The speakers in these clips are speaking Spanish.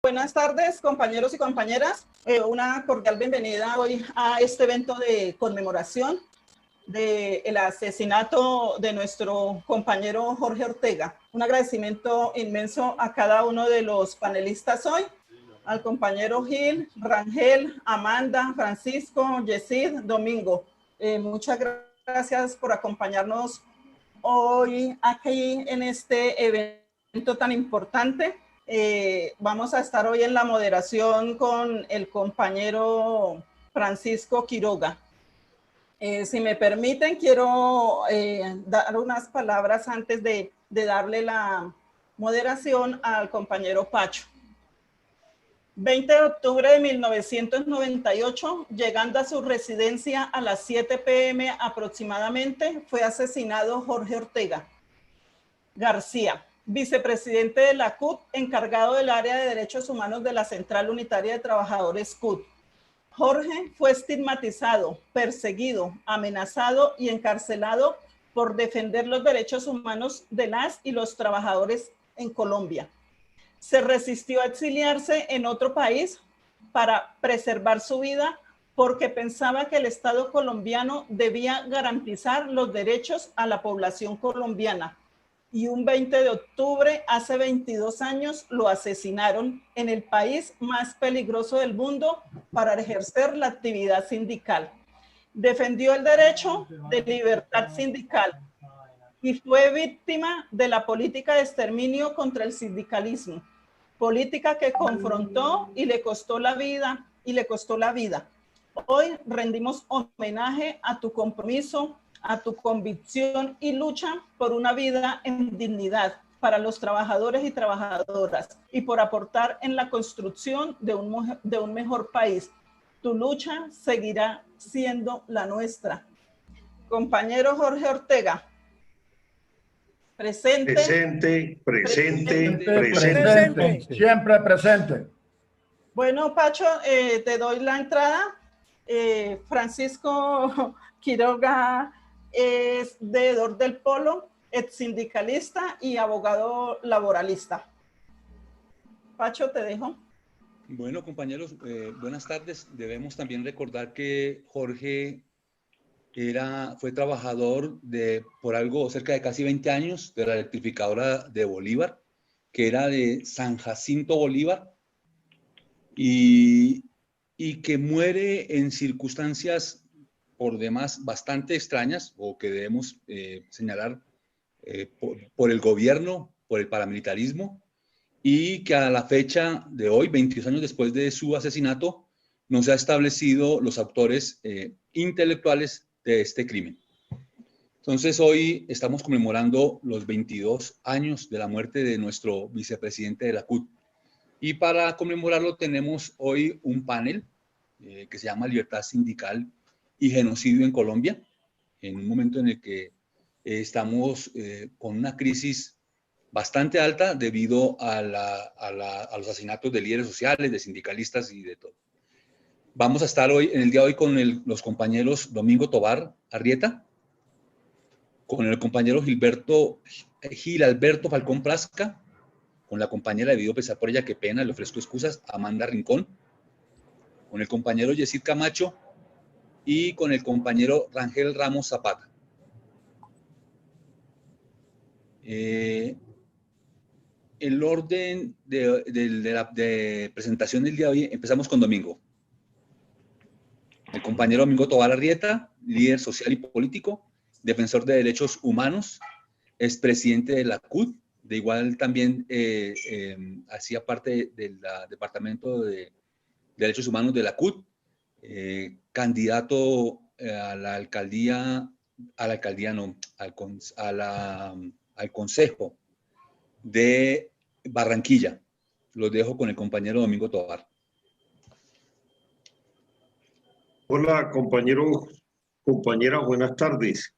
Buenas tardes, compañeros y compañeras. Una cordial bienvenida hoy a este evento de conmemoración del asesinato de nuestro compañero Jorge Ortega. Un agradecimiento inmenso a cada uno de los panelistas hoy, al compañero Gil, Rangel, Amanda, Francisco, Yesid, Domingo. Muchas gracias por acompañarnos hoy aquí en este evento tan importante. Vamos a estar hoy en la moderación con el compañero Francisco Quiroga. Si me permiten, quiero dar unas palabras antes de darle la moderación al compañero Pacho. 20 de octubre de 1998, llegando a su residencia a las 7 p.m. aproximadamente, fue asesinado Jorge Ortega García, vicepresidente de la CUT, encargado del área de derechos humanos de la Central Unitaria de Trabajadores CUT. Jorge fue estigmatizado, perseguido, amenazado y encarcelado por defender los derechos humanos de las y los trabajadores en Colombia. Se resistió a exiliarse en otro país para preservar su vida porque pensaba que el Estado colombiano debía garantizar los derechos a la población colombiana. Y un 20 de octubre, hace 22 años, lo asesinaron en el país más peligroso del mundo para ejercer la actividad sindical. Defendió el derecho de libertad sindical y fue víctima de la política de exterminio contra el sindicalismo, política que confrontó y le costó la vida, Hoy rendimos homenaje a tu compromiso, a tu convicción y lucha por una vida en dignidad para los trabajadores y trabajadoras y por aportar en la construcción de un mejor país. Tu lucha seguirá siendo la nuestra. Compañero Jorge Ortega. Presente. Presente. Siempre presente. Bueno, Pacho, te doy la entrada. Francisco Quiroga es veedor del Polo, ex sindicalista y abogado laboralista. Pacho, te dejo. Bueno, compañeros, buenas tardes. Debemos también recordar que Jorge fue trabajador por algo cerca de casi 20 años de la electrificadora de Bolívar, que era de San Jacinto Bolívar, y que muere en circunstancias por demás bastante extrañas, o que debemos señalar por el gobierno, por el paramilitarismo, y que a la fecha de hoy, 22 años después de su asesinato, no se ha establecido los autores intelectuales de este crimen. Entonces, hoy estamos conmemorando los 22 años de la muerte de nuestro vicepresidente de la CUT. Y para conmemorarlo tenemos hoy un panel que se llama Libertad Sindical y Genocidio en Colombia, en un momento en el que estamos con una crisis bastante alta debido a los asesinatos de líderes sociales, de sindicalistas y de todo. Vamos a estar hoy, en el día de hoy, con los compañeros Domingo Tovar Arrieta, con el compañero Gil Alberto Falcón Prasca, con la compañera de Video Pesar por ella, qué pena, le ofrezco excusas, Amanda Rincón, con el compañero Yesid Camacho y con el compañero Rangel Ramos Zapata. El orden de presentación del día de hoy, empezamos con Domingo. El compañero Domingo Tovar Arrieta, líder social y político, defensor de derechos humanos, expresidente de la CUT, de igual también hacía parte del Departamento de Derechos Humanos de la CUT, candidato a la alcaldía, al Consejo de Barranquilla. Los dejo con el compañero Domingo Tovar. Hola, compañeros, compañeras, buenas tardes.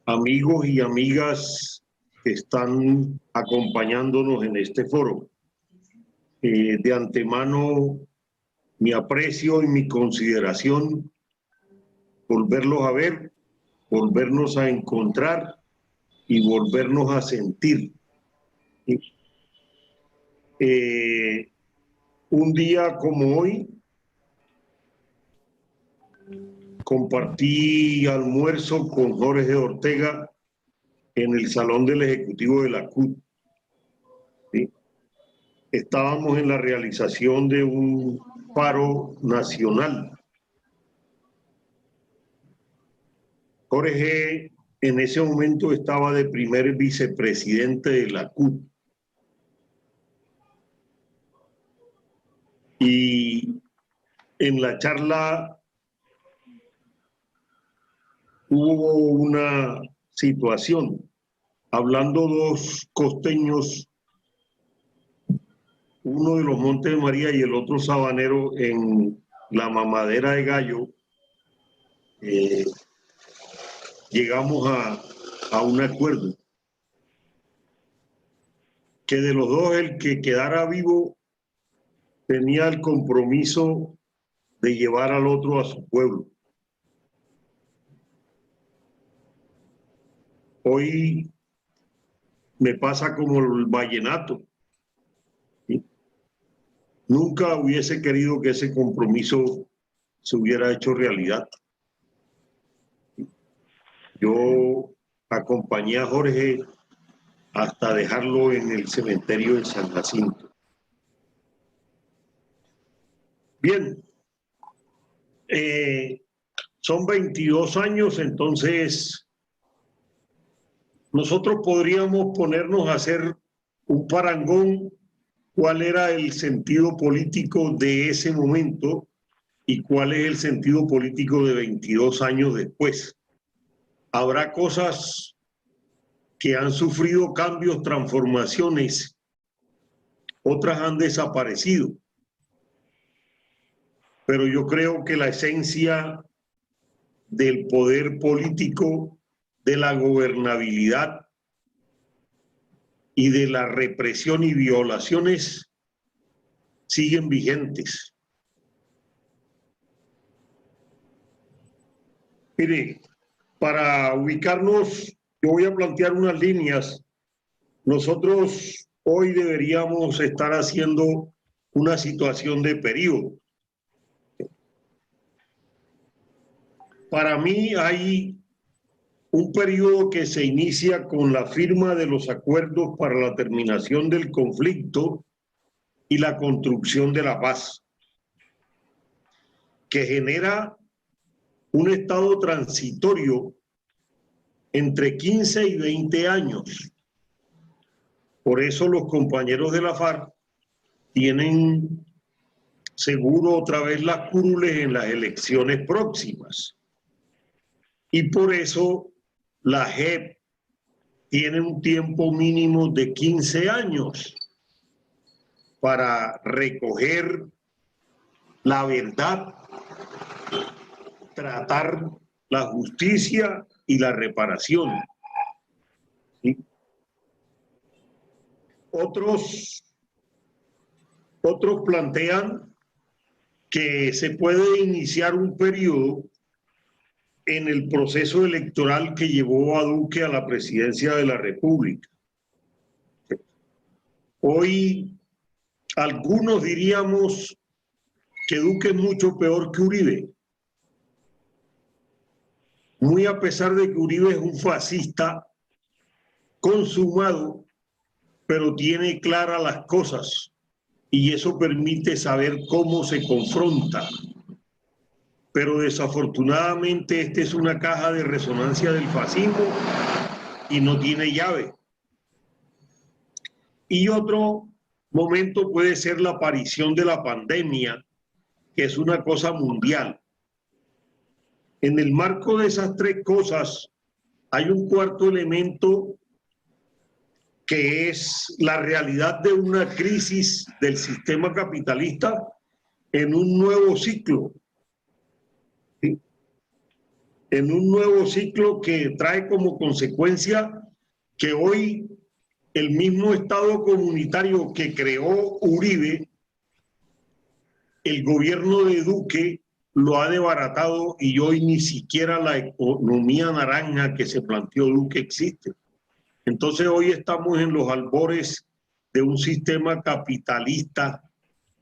Amigos y amigas que están acompañándonos en este foro. De antemano, mi aprecio y mi consideración, volverlos a ver, volvernos a encontrar y volvernos a sentir. Un día como hoy, compartí almuerzo con Jorge Ortega en el salón del Ejecutivo de la CUT. ¿Sí? Estábamos en la realización de un paro nacional. Jorge en ese momento estaba de primer vicepresidente de la CUT. Y en la charla hubo una situación, hablando dos costeños, uno de los Montes de María y el otro sabanero en la mamadera de gallo. Llegamos a un acuerdo que de los dos el que quedara vivo tenía el compromiso de llevar al otro a su pueblo. Hoy me pasa como el vallenato. ¿Sí? Nunca hubiese querido que ese compromiso se hubiera hecho realidad. Yo acompañé a Jorge hasta dejarlo en el cementerio de San Jacinto. Bien, son 22 años, entonces nosotros podríamos ponernos a hacer un parangón, cuál era el sentido político de ese momento y cuál es el sentido político de 22 años después. Habrá cosas que han sufrido cambios, transformaciones, otras han desaparecido. Pero yo creo que la esencia del poder político, de la gobernabilidad y de la represión y violaciones siguen vigentes. Mire, para ubicarnos, yo voy a plantear unas líneas. Nosotros hoy deberíamos estar haciendo una situación de periodo. Para mí hay un periodo que se inicia con la firma de los acuerdos para la terminación del conflicto y la construcción de la paz, que genera un estado transitorio entre 15 y 20 años. Por eso los compañeros de la FARC tienen seguro otra vez las curules en las elecciones próximas. Y por eso la JEP tiene un tiempo mínimo de 15 años para recoger la verdad, tratar la justicia y la reparación. ¿Sí? Otros plantean que se puede iniciar un periodo en el proceso electoral que llevó a Duque a la presidencia de la República. Hoy algunos diríamos que Duque es mucho peor que Uribe, muy a pesar de que Uribe es un fascista consumado, pero tiene claras las cosas y eso permite saber cómo se confronta. Pero desafortunadamente esta es una caja de resonancia del fascismo y no tiene llave. Y otro momento puede ser la aparición de la pandemia, que es una cosa mundial. En el marco de esas tres cosas hay un cuarto elemento que es la realidad de una crisis del sistema capitalista en un nuevo ciclo. ¿Sí? En un nuevo ciclo que trae como consecuencia que hoy el mismo Estado comunitario que creó Uribe, el gobierno de Duque lo ha desbaratado y hoy ni siquiera la economía naranja que se planteó Duque existe. Entonces hoy estamos en los albores de un sistema capitalista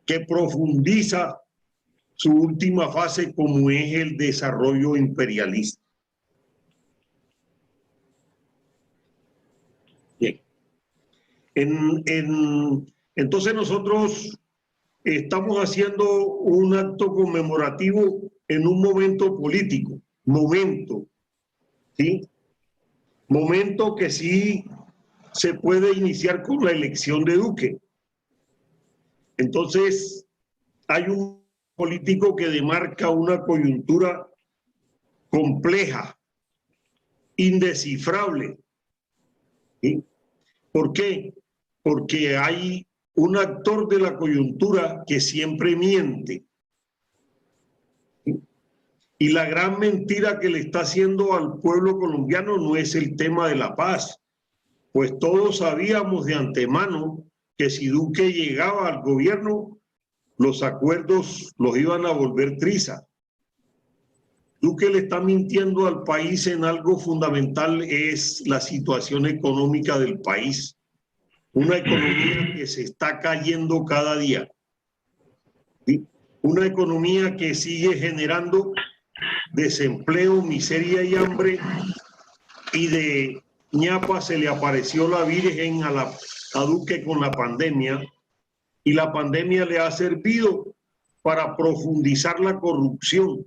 que profundiza su última fase, como es el desarrollo imperialista. Bien. Entonces nosotros estamos haciendo un acto conmemorativo en un momento político, ¿sí? Momento que sí se puede iniciar con la elección de Duque. Entonces, hay un político que demarca una coyuntura compleja, indescifrable. ¿Sí? ¿Por qué? Porque hay un actor de la coyuntura que siempre miente. ¿Sí? Y la gran mentira que le está haciendo al pueblo colombiano no es el tema de la paz, pues todos sabíamos de antemano que si Duque llegaba al gobierno, los acuerdos los iban a volver triza. Duque le está mintiendo al país en algo fundamental, es la situación económica del país. Una economía que se está cayendo cada día. ¿Sí? Una economía que sigue generando desempleo, miseria y hambre, y de ñapa se le apareció la Virgen a Duque con la pandemia, y la pandemia le ha servido para profundizar la corrupción.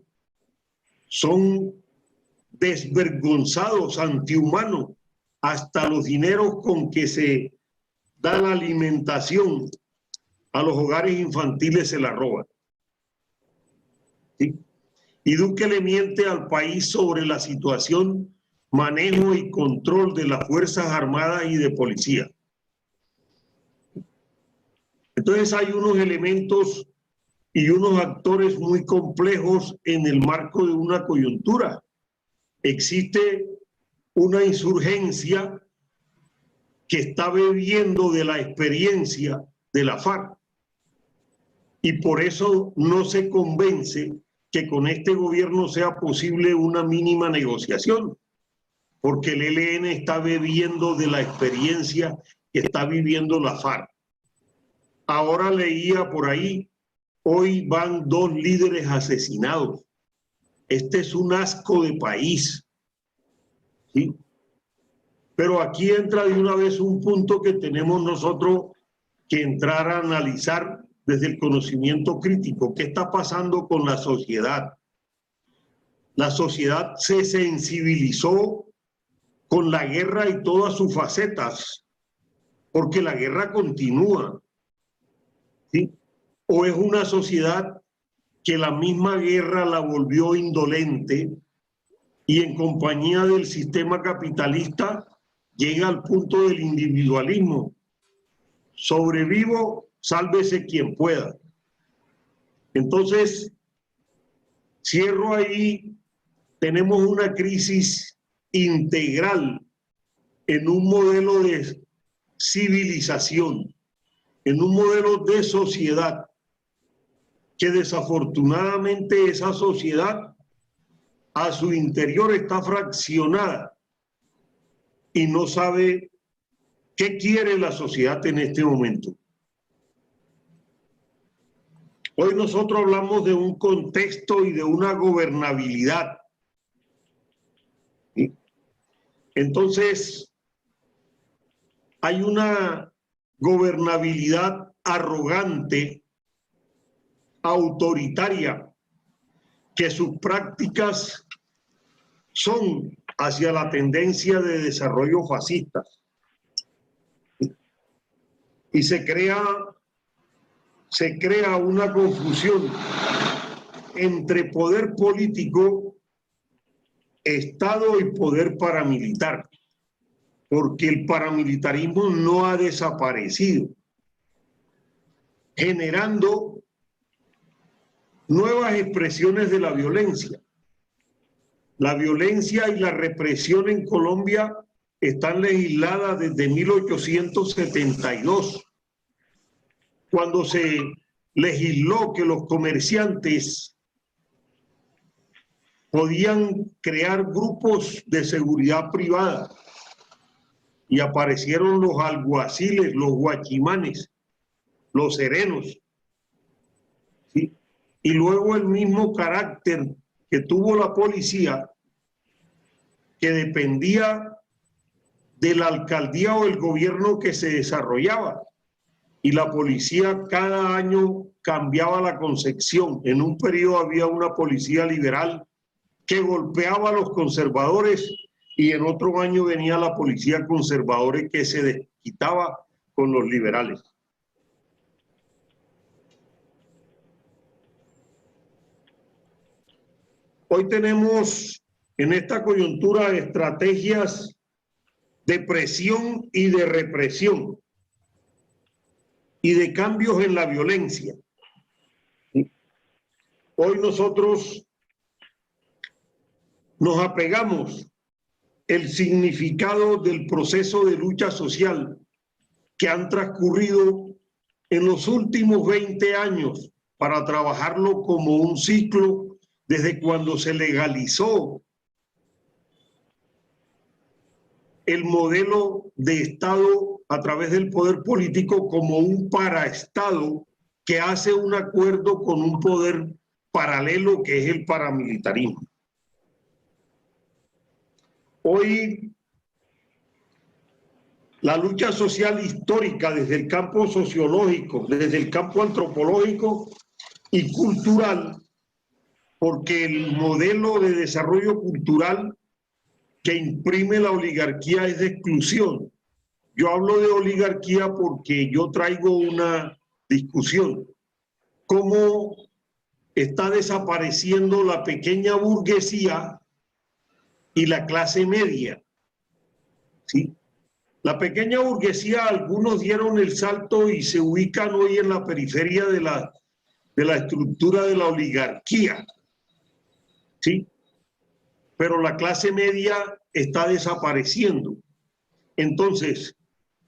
Son desvergonzados, antihumanos, hasta los dineros con que se da la alimentación a los hogares infantiles se la roban. ¿Sí? Y Duque le miente al país sobre la situación, manejo y control de las Fuerzas Armadas y de policía. Entonces hay unos elementos y unos actores muy complejos en el marco de una coyuntura. Existe una insurgencia que está bebiendo de la experiencia de la FARC, y por eso no se convence que con este gobierno sea posible una mínima negociación, porque el ELN está bebiendo de la experiencia que está viviendo la FARC. Ahora leía por ahí, hoy van 2 líderes asesinados. Este es un asco de país, ¿sí? Pero aquí entra de una vez un punto que tenemos nosotros que entrar a analizar desde el conocimiento crítico. ¿Qué está pasando con la sociedad? La sociedad se sensibilizó con la guerra y todas sus facetas, porque la guerra continúa, ¿sí? O es una sociedad que la misma guerra la volvió indolente y en compañía del sistema capitalista llega al punto del individualismo. Sobrevivo, sálvese quien pueda. Entonces, cierro ahí, tenemos una crisis integral en un modelo de civilización, en un modelo de sociedad, que desafortunadamente esa sociedad a su interior está fraccionada y no sabe qué quiere la sociedad en este momento. Hoy nosotros hablamos de un contexto y de una gobernabilidad. ¿Sí? Entonces, hay una gobernabilidad arrogante, autoritaria, que sus prácticas son hacia la tendencia de desarrollo fascista. Y se crea una confusión entre poder político, Estado y poder paramilitar, porque el paramilitarismo no ha desaparecido, generando nuevas expresiones de la violencia. La violencia y la represión en Colombia están legisladas desde 1872, cuando se legisló que los comerciantes podían crear grupos de seguridad privada, y aparecieron los alguaciles, los guachimanes, los serenos, y luego el mismo carácter que tuvo la policía, que dependía de la alcaldía o el gobierno que se desarrollaba. Y la policía cada año cambiaba la concepción. En un periodo había una policía liberal que golpeaba a los conservadores y en otro año venía la policía conservadora que se desquitaba con los liberales. Hoy tenemos en esta coyuntura estrategias de presión y de represión y de cambios en la violencia. Hoy nosotros nos apegamos el significado del proceso de lucha social que han transcurrido en los últimos 20 años para trabajarlo como un ciclo desde cuando se legalizó el modelo de Estado a través del poder político como un paraestado que hace un acuerdo con un poder paralelo que es el paramilitarismo. Hoy la lucha social histórica desde el campo sociológico, desde el campo antropológico y cultural, porque el modelo de desarrollo cultural que imprime la oligarquía es de exclusión. Yo hablo de oligarquía porque yo traigo una discusión. ¿Cómo está desapareciendo la pequeña burguesía y la clase media? ¿Sí? La pequeña burguesía, algunos dieron el salto y se ubican hoy en la periferia de la estructura de la oligarquía. ¿Sí? Pero la clase media está desapareciendo. Entonces,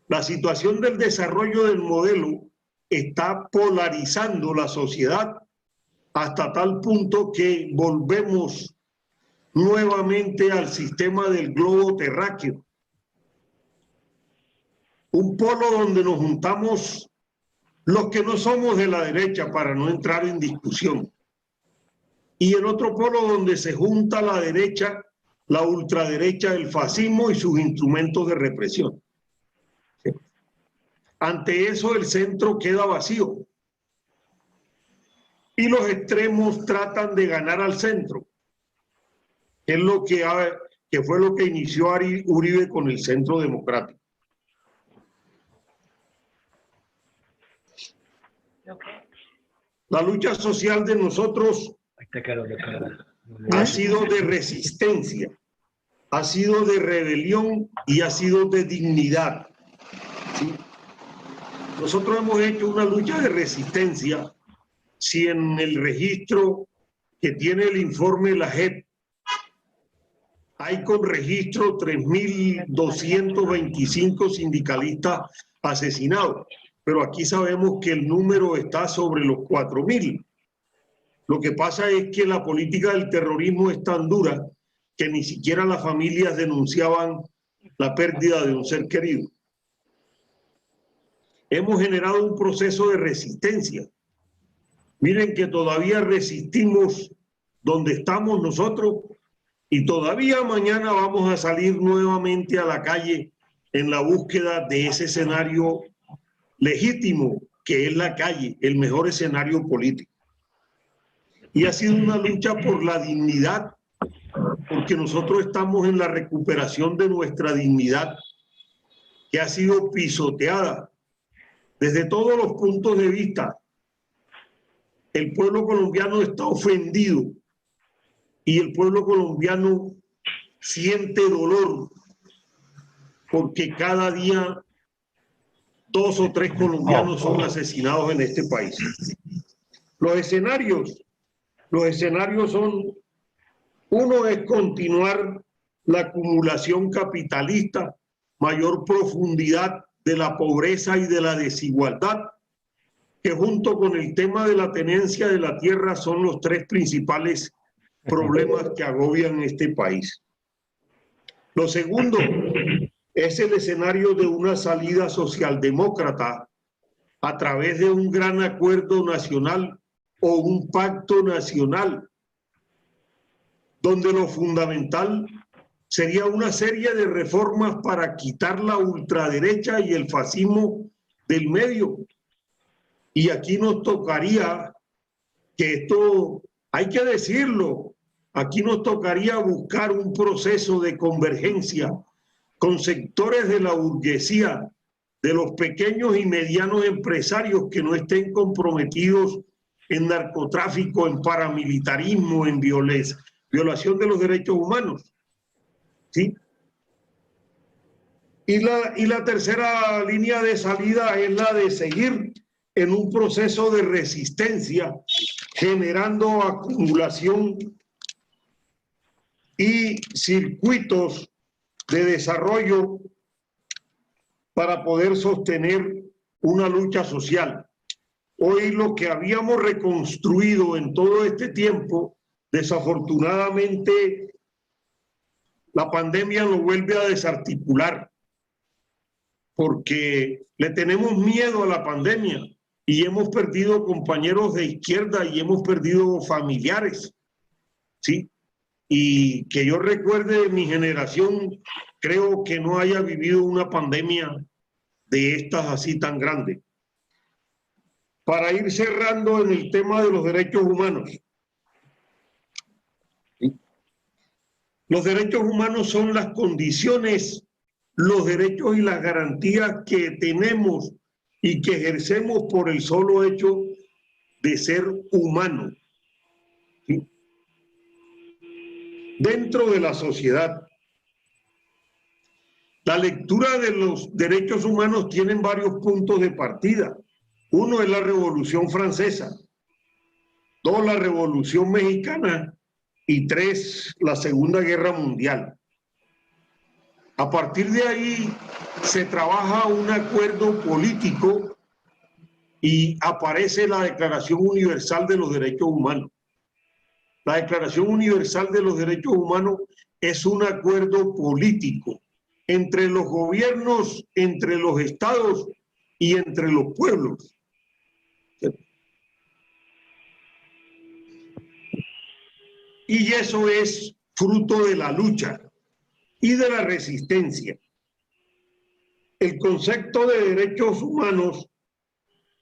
la situación del desarrollo del modelo está polarizando la sociedad hasta tal punto que volvemos nuevamente al sistema del globo terráqueo. Un polo donde nos juntamos los que no somos de la derecha para no entrar en discusión. Y el otro polo donde se junta la derecha, la ultraderecha, el fascismo y sus instrumentos de represión. Ante eso el centro queda vacío. Y los extremos tratan de ganar al centro. Es lo que fue lo que inició Uribe con el Centro Democrático. La lucha social de nosotros ha sido de resistencia, ha sido de rebelión y ha sido de dignidad. ¿Sí? Nosotros hemos hecho una lucha de resistencia. Si en el registro que tiene el informe la JEP hay con registro 3.225 sindicalistas asesinados, pero aquí sabemos que el número está sobre los 4.000. Lo que pasa es que la política del terrorismo es tan dura que ni siquiera las familias denunciaban la pérdida de un ser querido. Hemos generado un proceso de resistencia. Miren que todavía resistimos donde estamos nosotros y todavía mañana vamos a salir nuevamente a la calle en la búsqueda de ese escenario legítimo que es la calle, el mejor escenario político. Y ha sido una lucha por la dignidad, porque nosotros estamos en la recuperación de nuestra dignidad, que ha sido pisoteada desde todos los puntos de vista. El pueblo colombiano está ofendido y el pueblo colombiano siente dolor porque cada día 2 o 3 colombianos son asesinados en este país. Los escenarios son, uno es continuar la acumulación capitalista, mayor profundidad de la pobreza y de la desigualdad, que junto con el tema de la tenencia de la tierra son los 3 principales problemas que agobian este país. Lo segundo es el escenario de una salida socialdemócrata a través de un gran acuerdo nacional o un pacto nacional, donde lo fundamental sería una serie de reformas para quitar la ultraderecha y el fascismo del medio. Y aquí nos tocaría, que esto hay que decirlo, aquí nos tocaría buscar un proceso de convergencia con sectores de la burguesía, de los pequeños y medianos empresarios que no estén comprometidos en narcotráfico, en paramilitarismo, en violación de los derechos humanos. ¿Sí? Y la tercera línea de salida es la de seguir en un proceso de resistencia, generando acumulación y circuitos de desarrollo para poder sostener una lucha social. Hoy lo que habíamos reconstruido en todo este tiempo, desafortunadamente, la pandemia lo vuelve a desarticular, porque le tenemos miedo a la pandemia y hemos perdido compañeros de izquierda y hemos perdido familiares, ¿sí? Y que yo recuerde de mi generación, creo que no haya vivido una pandemia de estas así tan grande. Para ir cerrando en el tema de los derechos humanos. Los derechos humanos son las condiciones, los derechos y las garantías que tenemos y que ejercemos por el solo hecho de ser humano. ¿Sí? Dentro de la sociedad, la lectura de los derechos humanos tiene varios puntos de partida. Uno es la Revolución Francesa, dos, la Revolución Mexicana y tres, la Segunda Guerra Mundial. A partir de ahí se trabaja un acuerdo político y aparece la Declaración Universal de los Derechos Humanos. La Declaración Universal de los Derechos Humanos es un acuerdo político entre los gobiernos, entre los estados y entre los pueblos. Y eso es fruto de la lucha y de la resistencia. El concepto de derechos humanos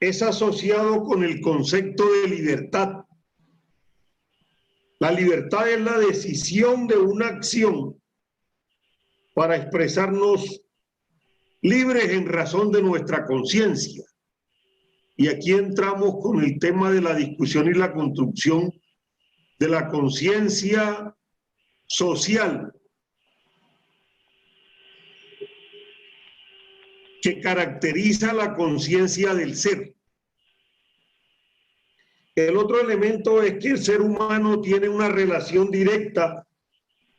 es asociado con el concepto de libertad. La libertad es la decisión de una acción para expresarnos libres en razón de nuestra conciencia. Y aquí entramos con el tema de la discusión y la construcción de la conciencia social que caracteriza la conciencia del ser. El otro elemento es que el ser humano tiene una relación directa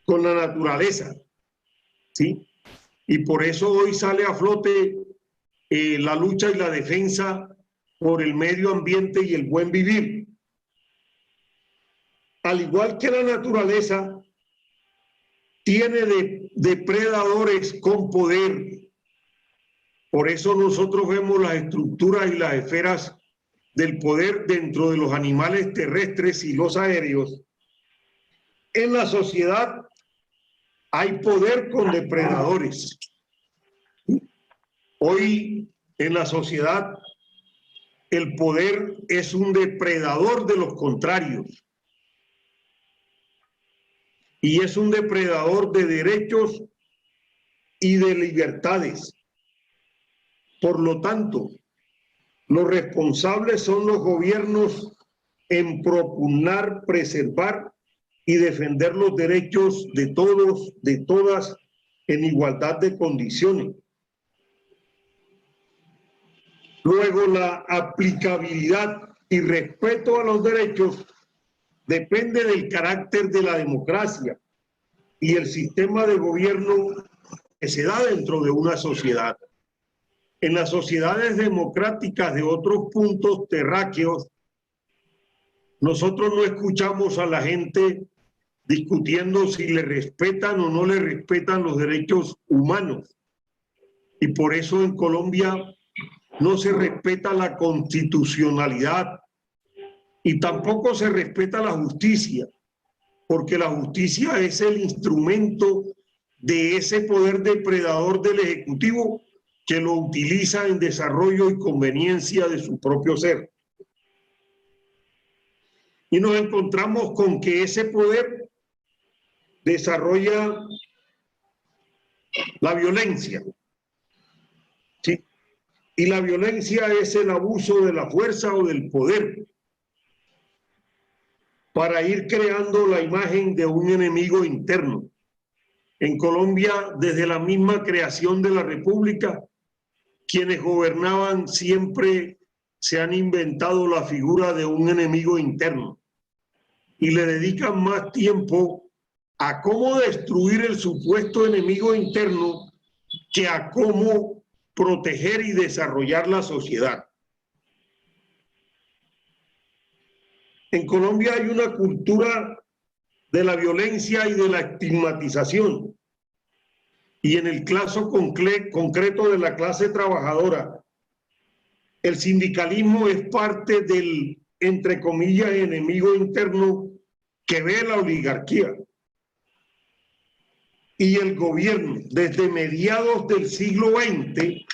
con la naturaleza, ¿sí? Y por eso hoy sale a flote la lucha y la defensa por el medio ambiente y el buen vivir. Al igual que la naturaleza, tiene depredadores con poder. Por eso nosotros vemos las estructuras y las esferas del poder dentro de los animales terrestres y los aéreos. En la sociedad hay poder con depredadores. Hoy en la sociedad el poder es un depredador de los contrarios. Y es un depredador de derechos y de libertades. Por lo tanto, los responsables son los gobiernos en propugnar, preservar y defender los derechos de todos, de todas, en igualdad de condiciones. Luego, la aplicabilidad y respeto a los derechos depende del carácter de la democracia y el sistema de gobierno que se da dentro de una sociedad. En las sociedades democráticas de otros puntos terráqueos, nosotros no escuchamos a la gente discutiendo si le respetan o no le respetan los derechos humanos. Y por eso en Colombia no se respeta la constitucionalidad y tampoco se respeta la justicia, porque la justicia es el instrumento de ese poder depredador del Ejecutivo que lo utiliza en desarrollo y conveniencia de su propio ser. Y nos encontramos con que ese poder desarrolla la violencia, ¿sí? Y la violencia es el abuso de la fuerza o del poder para ir creando la imagen de un enemigo interno. En Colombia, desde la misma creación de la República, quienes gobernaban siempre se han inventado la figura de un enemigo interno y le dedican más tiempo a cómo destruir el supuesto enemigo interno que a cómo proteger y desarrollar la sociedad. En Colombia hay una cultura de la violencia y de la estigmatización. Y en el caso concreto de la clase trabajadora, el sindicalismo es parte del, entre comillas, enemigo interno que ve la oligarquía. Y el gobierno, desde mediados del siglo XX,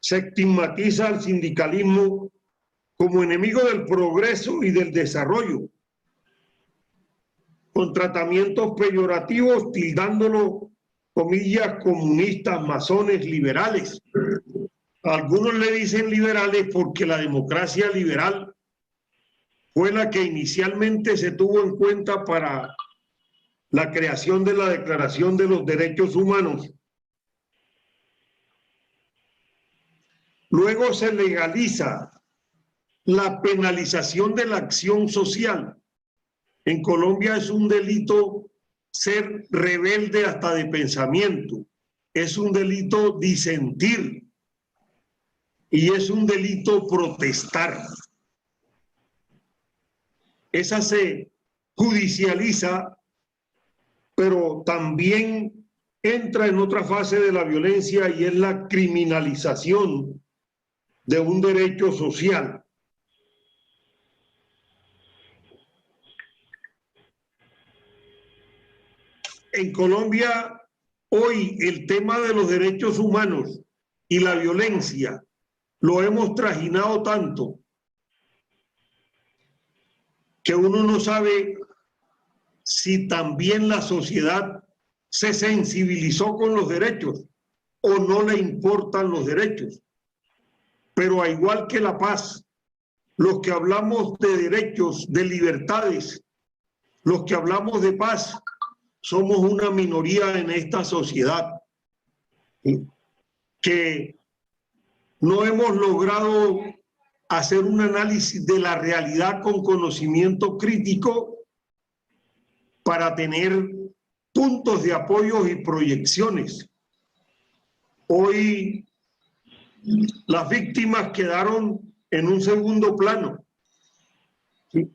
se estigmatiza al sindicalismo como enemigo del progreso y del desarrollo, con tratamientos peyorativos, tildándolo, comillas, comunistas, masones, liberales. Algunos le dicen liberales porque la democracia liberal fue la que inicialmente se tuvo en cuenta para la creación de la Declaración de los Derechos Humanos. Luego se legaliza la penalización de la acción social. En Colombia es un delito ser rebelde hasta de pensamiento, es un delito disentir y es un delito protestar. Esa se judicializa, pero también entra en otra fase de la violencia y es la criminalización de un derecho social. En Colombia, hoy el tema de los derechos humanos y la violencia lo hemos trajinado tanto que uno no sabe si también la sociedad se sensibilizó con los derechos o no le importan los derechos. Pero al igual que la paz, los que hablamos de derechos, de libertades, los que hablamos de paz, somos una minoría en esta sociedad que no hemos logrado hacer un análisis de la realidad con conocimiento crítico para tener puntos de apoyo y proyecciones. Hoy las víctimas quedaron en un segundo plano. ¿Sí?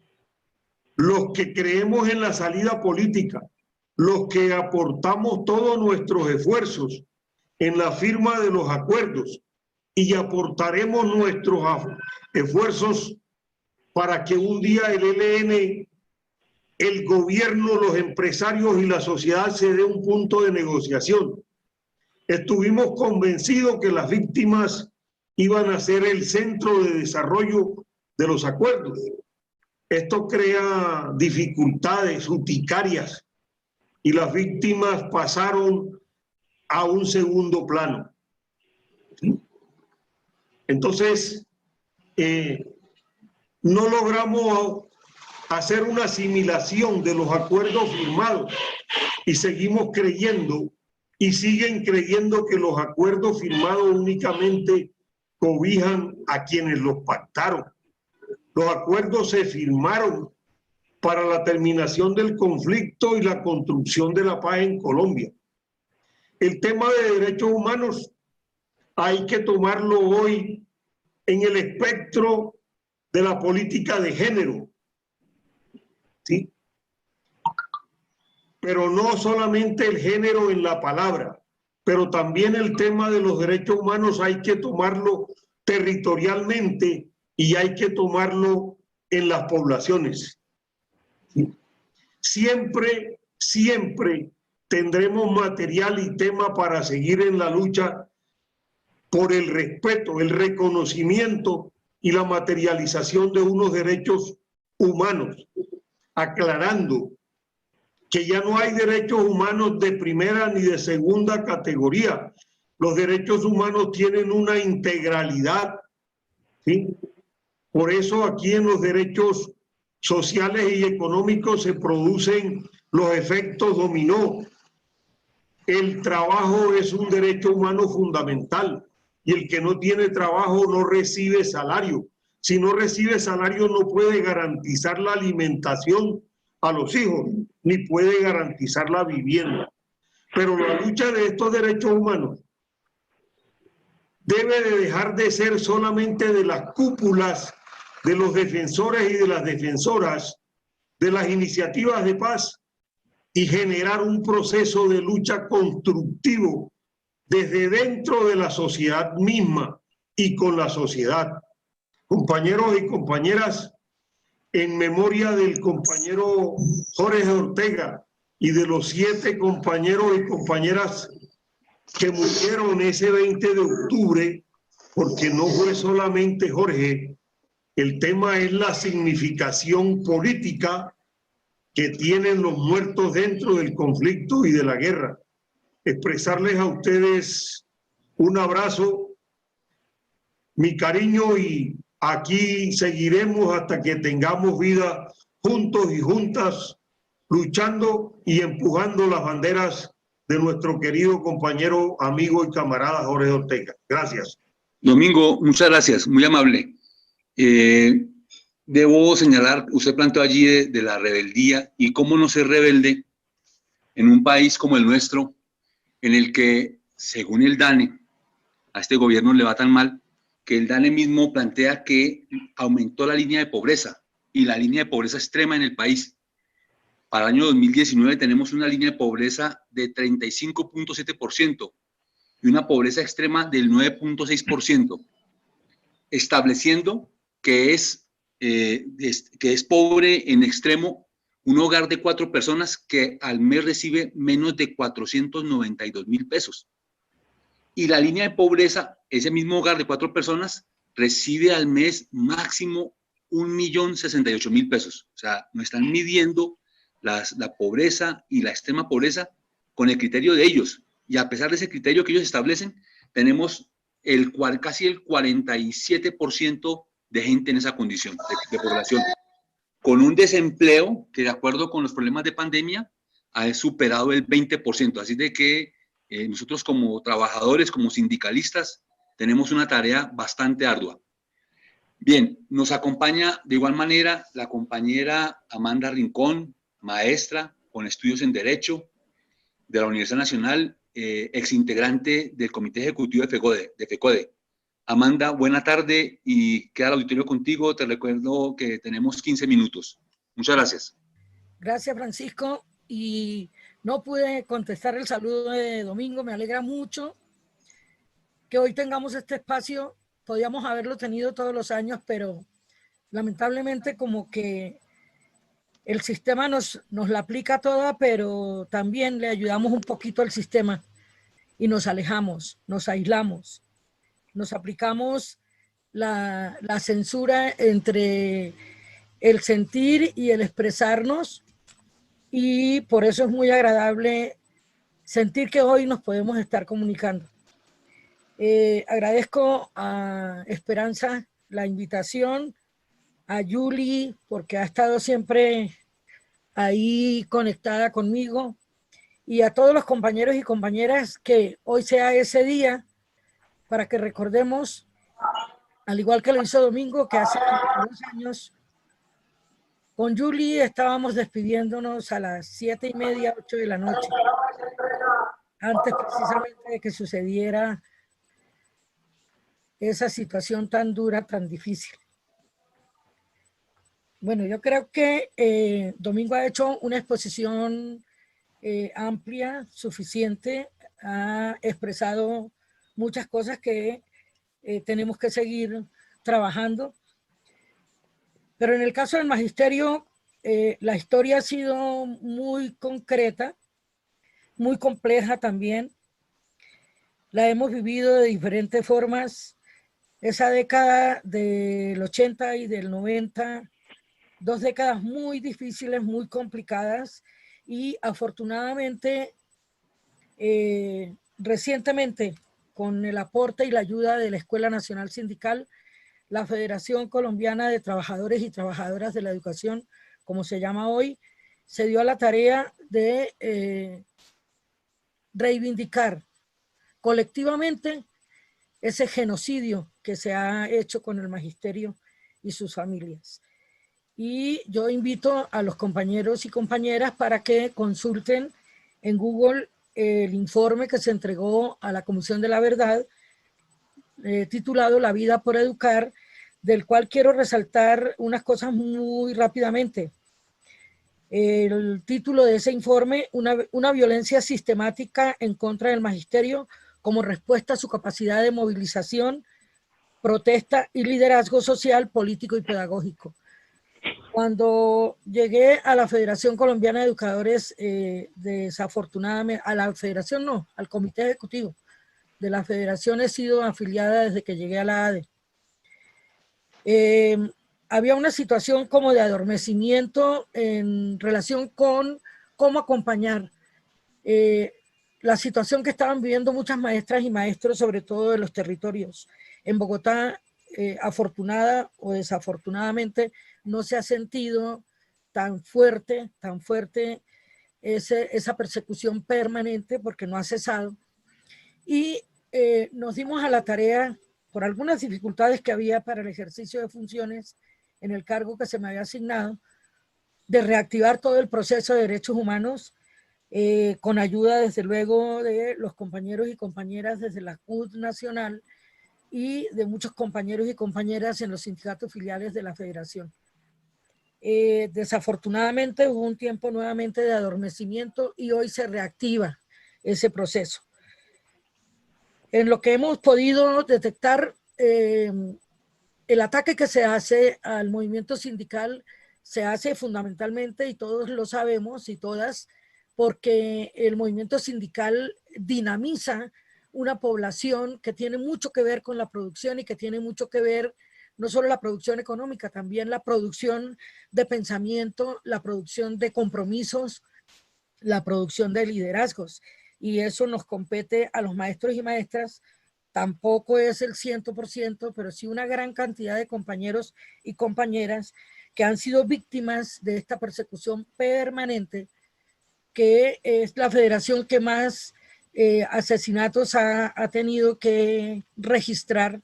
Los que creemos en la salida política, los que aportamos todos nuestros esfuerzos en la firma de los acuerdos y aportaremos nuestros esfuerzos para que un día el ELN, el gobierno, los empresarios y la sociedad se dé un punto de negociación. Estuvimos convencidos que las víctimas iban a ser el centro de desarrollo de los acuerdos. Esto crea dificultades urticarias y las víctimas pasaron a un segundo plano. Entonces, no logramos hacer una asimilación de los acuerdos firmados y seguimos creyendo y siguen creyendo que los acuerdos firmados únicamente cobijan a quienes los pactaron. Los acuerdos se firmaron para la terminación del conflicto y la construcción de la paz en Colombia. El tema de derechos humanos hay que tomarlo hoy en el espectro de la política de género, ¿sí? Pero no solamente el género en la palabra, pero también el tema de los derechos humanos hay que tomarlo territorialmente y hay que tomarlo en las poblaciones. Siempre, siempre tendremos material y tema para seguir en la lucha por el respeto, el reconocimiento y la materialización de unos derechos humanos, aclarando que ya no hay derechos humanos de primera ni de segunda categoría. Los derechos humanos tienen una integralidad, ¿sí? Por eso aquí en los derechos sociales y económicos se producen los efectos dominó. El trabajo es un derecho humano fundamental y el que no tiene trabajo no recibe salario. Si no recibe salario no puede garantizar la alimentación a los hijos, ni puede garantizar la vivienda. Pero la lucha de estos derechos humanos debe de dejar de ser solamente de las cúpulas de los defensores y de las defensoras de las iniciativas de paz y generar un proceso de lucha constructivo desde dentro de la sociedad misma y con la sociedad. Compañeros y compañeras, en memoria del compañero Jorge Ortega y de los 7 compañeros y compañeras que murieron ese 20 de octubre, porque no fue solamente Jorge, el tema es la significación política que tienen los muertos dentro del conflicto y de la guerra. Expresarles a ustedes un abrazo, mi cariño, y aquí seguiremos hasta que tengamos vida juntos y juntas, luchando y empujando las banderas de nuestro querido compañero, amigo y camarada Jorge Ortega. Gracias. Domingo, muchas gracias, muy amable. Debo señalar, usted planteó allí de la rebeldía y cómo no ser rebelde en un país como el nuestro, en el que, según el DANE, a este gobierno le va tan mal, que el DANE mismo plantea que aumentó la línea de pobreza y la línea de pobreza extrema en el país. Para el año 2019 tenemos una línea de pobreza de 35.7% y una pobreza extrema del 9.6%, estableciendo que es pobre en extremo un hogar de 4 personas que al mes recibe menos de 492.000 pesos. Y la línea de pobreza, ese mismo hogar de 4 personas, recibe al mes máximo 1.068.000 pesos. O sea, no están midiendo la pobreza y la extrema pobreza con el criterio de ellos. Y a pesar de ese criterio que ellos establecen, tenemos casi el 47% de gente en esa condición de población, con un desempleo que, de acuerdo con los problemas de pandemia, ha superado el 20%. Así de que nosotros como trabajadores, como sindicalistas, tenemos una tarea bastante ardua. Bien, nos acompaña de igual manera la compañera Amanda Rincón, maestra con estudios en Derecho de la Universidad Nacional, exintegrante del Comité Ejecutivo de FECODE. Amanda, buena tarde y queda el auditorio contigo. Te recuerdo que tenemos 15 minutos. Muchas gracias. Gracias, Francisco. Y no pude contestar el saludo de Domingo. Me alegra mucho que hoy tengamos este espacio. Podíamos haberlo tenido todos los años, pero lamentablemente como que el sistema nos la aplica toda, pero también le ayudamos un poquito al sistema y nos alejamos, nos aislamos, nos aplicamos la censura entre el sentir y el expresarnos, y por eso es muy agradable sentir que hoy nos podemos estar comunicando. Agradezco a Esperanza la invitación, a Yuli porque ha estado siempre ahí conectada conmigo, y a todos los compañeros y compañeras, que hoy sea ese día para que recordemos, al igual que lo hizo Domingo, que hace 22 años con Yuli estábamos despidiéndonos a las 7:30, 8 de la noche, antes precisamente de que sucediera esa situación tan dura, tan difícil. Bueno, yo creo que Domingo ha hecho una exposición amplia, suficiente, ha expresado muchas cosas que tenemos que seguir trabajando. Pero en el caso del magisterio, la historia ha sido muy concreta, muy compleja también. La hemos vivido de diferentes formas. Esa década del 80 y del 90, 2 décadas muy difíciles, muy complicadas, y afortunadamente recientemente, con el aporte y la ayuda de la Escuela Nacional Sindical, la Federación Colombiana de Trabajadores y Trabajadoras de la Educación, como se llama hoy, se dio a la tarea de reivindicar colectivamente ese genocidio que se ha hecho con el magisterio y sus familias. Y yo invito a los compañeros y compañeras para que consulten en Google el informe que se entregó a la Comisión de la Verdad, titulado La vida por educar, del cual quiero resaltar unas cosas muy rápidamente. El título de ese informe, una violencia sistemática en contra del magisterio como respuesta a su capacidad de movilización, protesta y liderazgo social, político y pedagógico. Cuando llegué a la Federación Colombiana de Educadores, desafortunadamente, a la Federación no, al Comité Ejecutivo de la Federación, he sido afiliada desde que llegué a la ADE. Había una situación como de adormecimiento en relación con cómo acompañar la situación que estaban viviendo muchas maestras y maestros, sobre todo de los territorios. En Bogotá, afortunada o desafortunadamente, no se ha sentido tan fuerte esa persecución permanente, porque no ha cesado. Y nos dimos a la tarea, por algunas dificultades que había para el ejercicio de funciones en el cargo que se me había asignado, de reactivar todo el proceso de derechos humanos, con ayuda desde luego de los compañeros y compañeras desde la CUT nacional y de muchos compañeros y compañeras en los sindicatos filiales de la federación. Desafortunadamente hubo un tiempo nuevamente de adormecimiento y hoy se reactiva ese proceso. En lo que hemos podido detectar, el ataque que se hace al movimiento sindical se hace fundamentalmente, y todos lo sabemos y todas, porque el movimiento sindical dinamiza una población que tiene mucho que ver con la producción y que tiene mucho que ver no solo la producción económica, también la producción de pensamiento, la producción de compromisos, la producción de liderazgos. Y eso nos compete a los maestros y maestras. Tampoco es el 100%, pero sí una gran cantidad de compañeros y compañeras que han sido víctimas de esta persecución permanente, que es la federación que más asesinatos ha tenido que registrar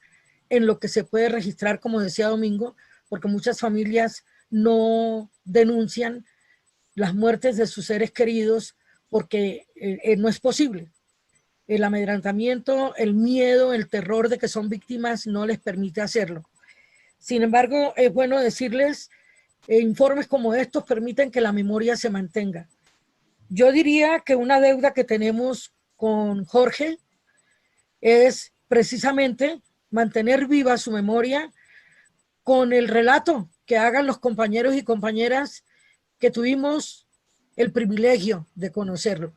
en lo que se puede registrar, como decía Domingo, porque muchas familias no denuncian las muertes de sus seres queridos porque no es posible. El amedrentamiento, el miedo, el terror de que son víctimas no les permite hacerlo. Sin embargo, es bueno decirles, informes como estos permiten que la memoria se mantenga. Yo diría que una deuda que tenemos con Jorge es precisamente mantener viva su memoria con el relato que hagan los compañeros y compañeras que tuvimos el privilegio de conocerlo.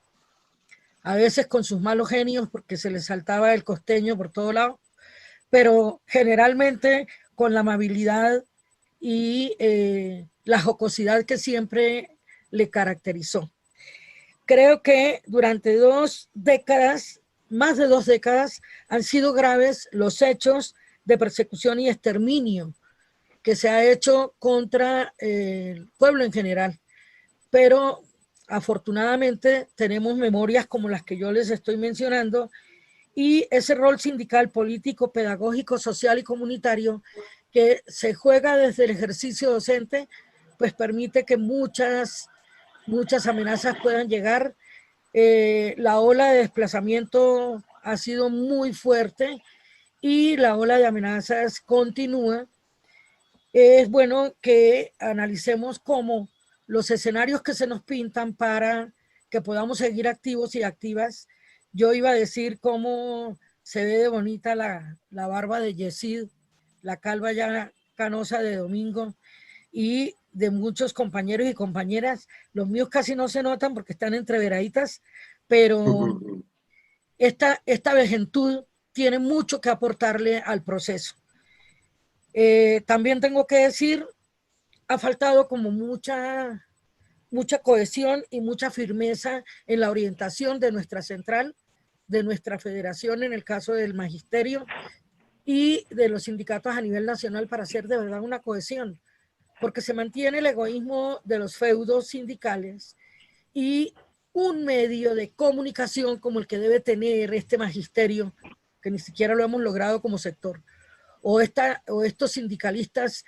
A veces con sus malos genios, porque se les saltaba el costeño por todo lado, pero generalmente con la amabilidad y la jocosidad que siempre le caracterizó. Creo que durante 2 décadas, más de 2 décadas, han sido graves los hechos de persecución y exterminio que se ha hecho contra el pueblo en general. Pero afortunadamente tenemos memorias como las que yo les estoy mencionando, y ese rol sindical, político, pedagógico, social y comunitario que se juega desde el ejercicio docente, pues permite que muchas amenazas puedan llegar. La ola de desplazamiento ha sido muy fuerte y la ola de amenazas continúa. Es bueno que analicemos cómo los escenarios que se nos pintan para que podamos seguir activos y activas. Yo iba a decir cómo se ve de bonita la barba de Yesid, la calva ya canosa de Domingo, y de muchos compañeros y compañeras. Los míos casi no se notan porque están entreveraditas, pero esta vejentud tiene mucho que aportarle al proceso. También tengo que decir, ha faltado como mucha cohesión y mucha firmeza en la orientación de nuestra central, de nuestra federación en el caso del magisterio y de los sindicatos a nivel nacional para hacer de verdad una cohesión, porque se mantiene el egoísmo de los feudos sindicales y un medio de comunicación como el que debe tener este magisterio, que ni siquiera lo hemos logrado como sector, o estos sindicalistas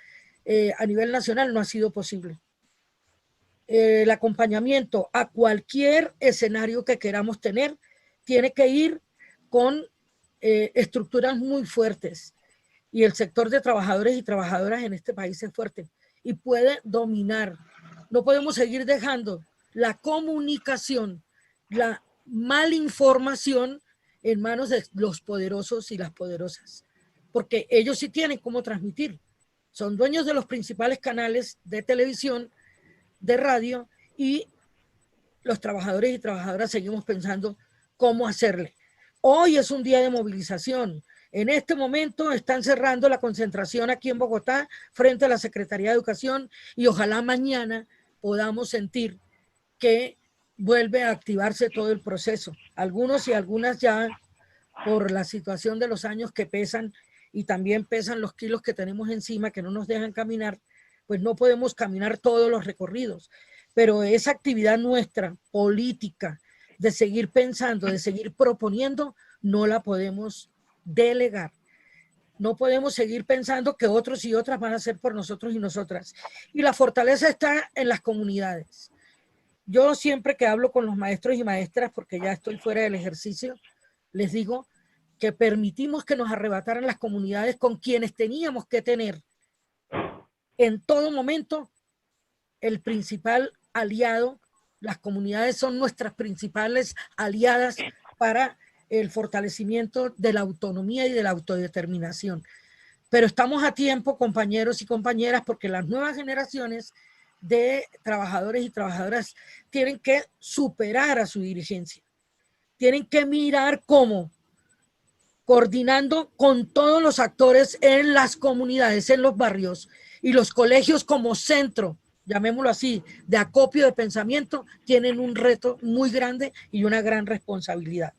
a nivel nacional, no ha sido posible. El acompañamiento a cualquier escenario que queramos tener tiene que ir con estructuras muy fuertes, y el sector de trabajadores y trabajadoras en este país es fuerte y puede dominar. No podemos seguir dejando la comunicación, la malinformación en manos de los poderosos y las poderosas, porque ellos sí tienen cómo transmitir. Son dueños de los principales canales de televisión, de radio, y los trabajadores y trabajadoras seguimos pensando cómo hacerle. Hoy es un día de movilización. En este momento están cerrando la concentración aquí en Bogotá frente a la Secretaría de Educación, y ojalá mañana podamos sentir que vuelve a activarse todo el proceso. Algunos y algunas ya, por la situación de los años que pesan, y también pesan los kilos que tenemos encima que no nos dejan caminar, pues no podemos caminar todos los recorridos. Pero esa actividad nuestra, política, de seguir pensando, de seguir proponiendo, no la podemos delegar. No podemos seguir pensando que otros y otras van a hacer por nosotros y nosotras. Y la fortaleza está en las comunidades. Yo siempre que hablo con los maestros y maestras, porque ya estoy fuera del ejercicio, les digo que permitimos que nos arrebataran las comunidades con quienes teníamos que tener en todo momento el principal aliado. Las comunidades son nuestras principales aliadas para el fortalecimiento de la autonomía y de la autodeterminación. Pero estamos a tiempo, compañeros y compañeras, porque las nuevas generaciones de trabajadores y trabajadoras tienen que superar a su dirigencia. Tienen que mirar cómo, coordinando con todos los actores en las comunidades, en los barrios y los colegios como centro, llamémoslo así, de acopio de pensamiento, tienen un reto muy grande y una gran responsabilidad.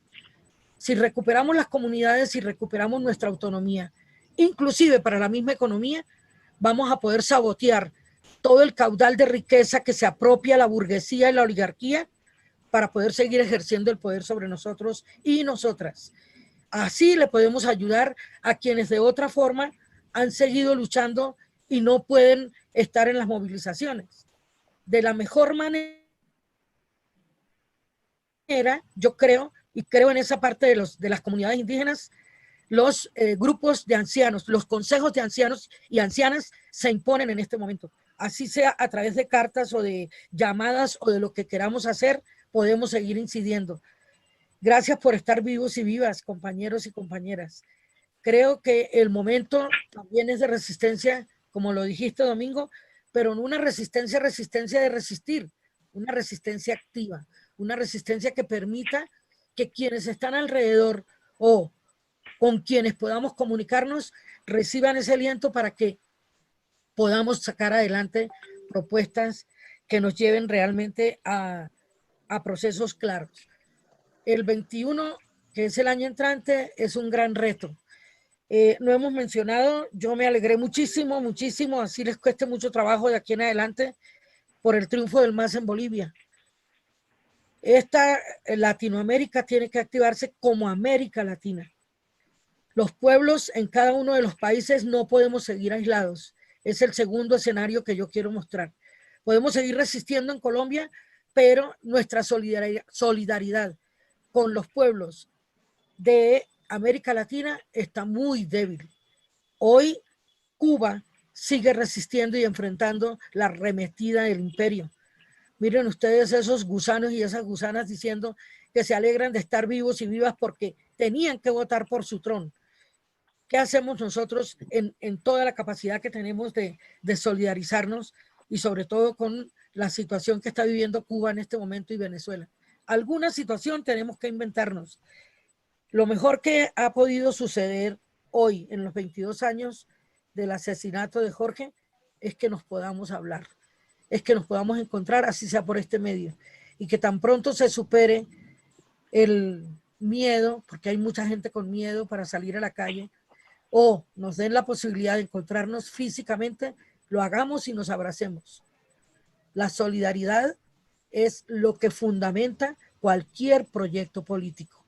Si recuperamos las comunidades, si recuperamos nuestra autonomía, inclusive para la misma economía, vamos a poder sabotear todo el caudal de riqueza que se apropia la burguesía y la oligarquía para poder seguir ejerciendo el poder sobre nosotros y nosotras. Así le podemos ayudar a quienes de otra forma han seguido luchando y no pueden estar en las movilizaciones. De la mejor manera, yo creo, y creo en esa parte de las comunidades indígenas, los grupos de ancianos, los consejos de ancianos y ancianas se imponen en este momento. Así sea a través de cartas o de llamadas o de lo que queramos hacer, podemos seguir incidiendo. Gracias por estar vivos y vivas, compañeros y compañeras. Creo que el momento también es de resistencia, como lo dijiste, Domingo, pero no una resistencia de resistir, una resistencia activa, una resistencia que permita que quienes están alrededor o con quienes podamos comunicarnos reciban ese aliento para que podamos sacar adelante propuestas que nos lleven realmente a procesos claros. El 21, que es el año entrante, es un gran reto. No hemos mencionado, yo me alegré muchísimo, muchísimo, así les cueste mucho trabajo de aquí en adelante, por el triunfo del MAS en Bolivia. Latinoamérica tiene que activarse como América Latina. Los pueblos en cada uno de los países no podemos seguir aislados. Es el segundo escenario que yo quiero mostrar. Podemos seguir resistiendo en Colombia, pero nuestra solidaridad con los pueblos de América Latina está muy débil. Hoy Cuba sigue resistiendo y enfrentando la arremetida del imperio. Miren ustedes esos gusanos y esas gusanas diciendo que se alegran de estar vivos y vivas porque tenían que votar por su trono. ¿Qué hacemos nosotros en toda la capacidad que tenemos de solidarizarnos y sobre todo con la situación que está viviendo Cuba en este momento y Venezuela? Alguna situación tenemos que inventarnos. Lo mejor que ha podido suceder hoy en los 22 años del asesinato de Jorge es que nos podamos hablar, es que nos podamos encontrar, así sea por este medio, y que tan pronto se supere el miedo, porque hay mucha gente con miedo para salir a la calle, o nos den la posibilidad de encontrarnos físicamente, lo hagamos y nos abracemos. La solidaridad es lo que fundamenta cualquier proyecto político.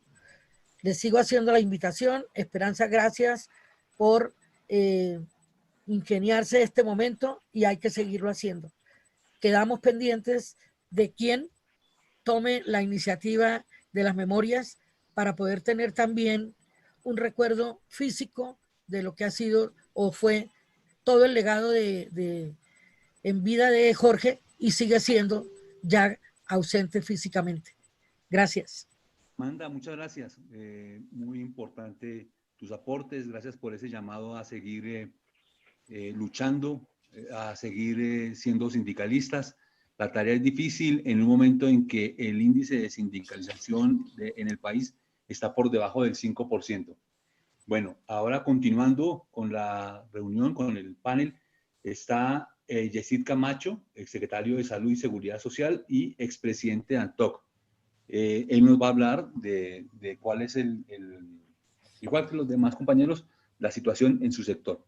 Les sigo haciendo la invitación. Esperanza, gracias por ingeniarse este momento y hay que seguirlo haciendo. Quedamos pendientes de quién tome la iniciativa de las memorias para poder tener también un recuerdo físico de lo que ha sido o fue todo el legado en vida de Jorge y sigue siendo ya ausente físicamente. Gracias. Amanda, muchas gracias. Muy importante tus aportes. Gracias por ese llamado a seguir luchando, a seguir siendo sindicalistas. La tarea es difícil en un momento en que el índice de sindicalización en el país está por debajo del 5%. Bueno, ahora continuando con la reunión, con el panel, está Yesid Camacho, exsecretario de Salud y Seguridad Social y expresidente de ANTOC. Él nos va a hablar de cuál es igual que los demás compañeros, la situación en su sector.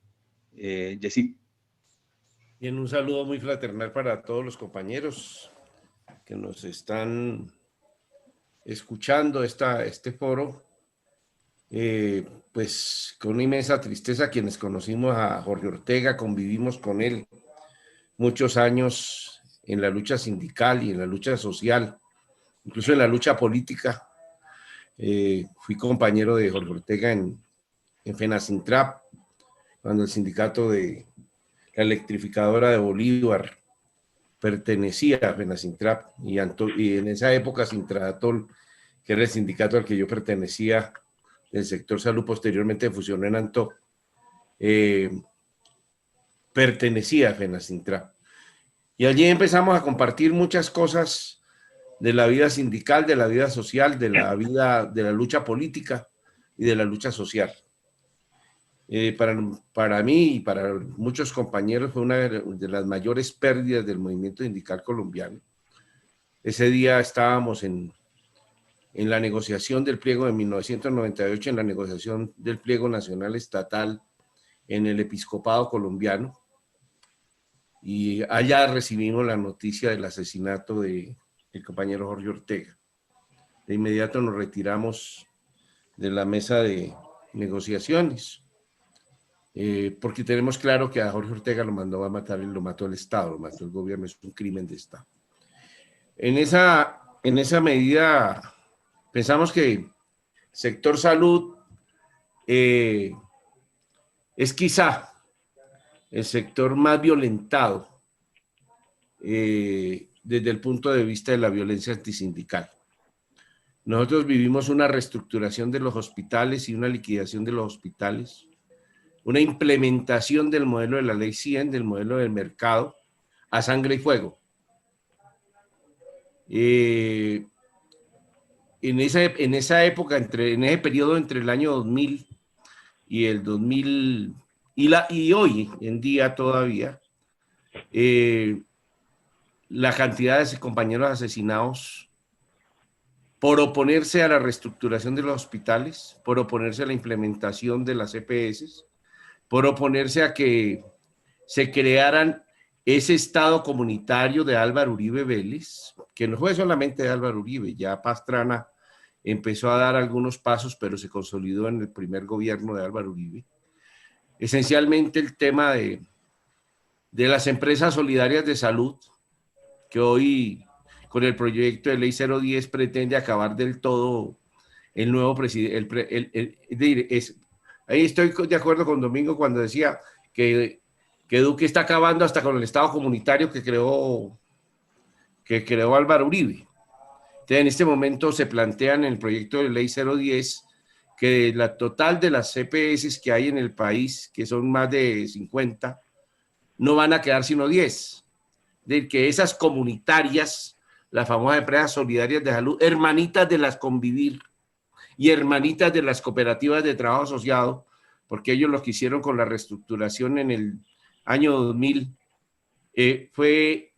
Yesid. Bien, un saludo muy fraternal para todos los compañeros que nos están escuchando este foro. Pues con una inmensa tristeza, quienes conocimos a Jorge Ortega, convivimos con él muchos años en la lucha sindical y en la lucha social, incluso en la lucha política. Fui compañero de Jorge Ortega en FENACINTRAP, cuando el sindicato de la electrificadora de Bolívar pertenecía a FENACINTRAP y en esa época Sintradatol, que era el sindicato al que yo pertenecía del sector salud, posteriormente fusionó en ANTOC, pertenecía a FENACINTRAP. Y allí empezamos a compartir muchas cosas de la vida sindical, de la vida social, de la vida, de la lucha política y de la lucha social. Para mí y para muchos compañeros fue una de las mayores pérdidas del movimiento sindical colombiano. Ese día estábamos en la negociación del pliego de 1998, en la negociación del pliego nacional estatal en el episcopado colombiano, y allá recibimos la noticia del asesinato del compañero Jorge Ortega. De inmediato nos retiramos de la mesa de negociaciones, porque tenemos claro que a Jorge Ortega lo mandó a matar, lo mató el Estado, lo mató el gobierno, es un crimen de Estado. En esa medida pensamos que el sector salud es quizá el sector más violentado desde el punto de vista de la violencia antisindical. Nosotros vivimos una reestructuración de los hospitales y una liquidación de los hospitales, una implementación del modelo de la ley 100, del modelo del mercado, a sangre y fuego. En esa época, en ese periodo entre el año 2000 y el 2000, y hoy en día todavía, la cantidad de compañeros asesinados por oponerse a la reestructuración de los hospitales, por oponerse a la implementación de las EPS, por oponerse a que se crearan ese Estado comunitario de Álvaro Uribe Vélez, que no fue solamente de Álvaro Uribe, ya Pastrana empezó a dar algunos pasos, pero se consolidó en el primer gobierno de Álvaro Uribe. Esencialmente el tema de las empresas solidarias de salud, que hoy con el proyecto de ley 010 pretende acabar del todo el nuevo presidente. Ahí estoy de acuerdo con Domingo cuando decía que Duque está acabando hasta con el Estado comunitario que creó Álvaro Uribe. Entonces, en este momento se plantean en el proyecto de ley 010 que la total de las EPS que hay en el país, que son más de 50, no van a quedar sino 10. De que esas comunitarias, las famosas empresas solidarias de salud, hermanitas de las Convivir y hermanitas de las cooperativas de trabajo asociado, porque ellos lo que hicieron con la reestructuración en el año 2000 fue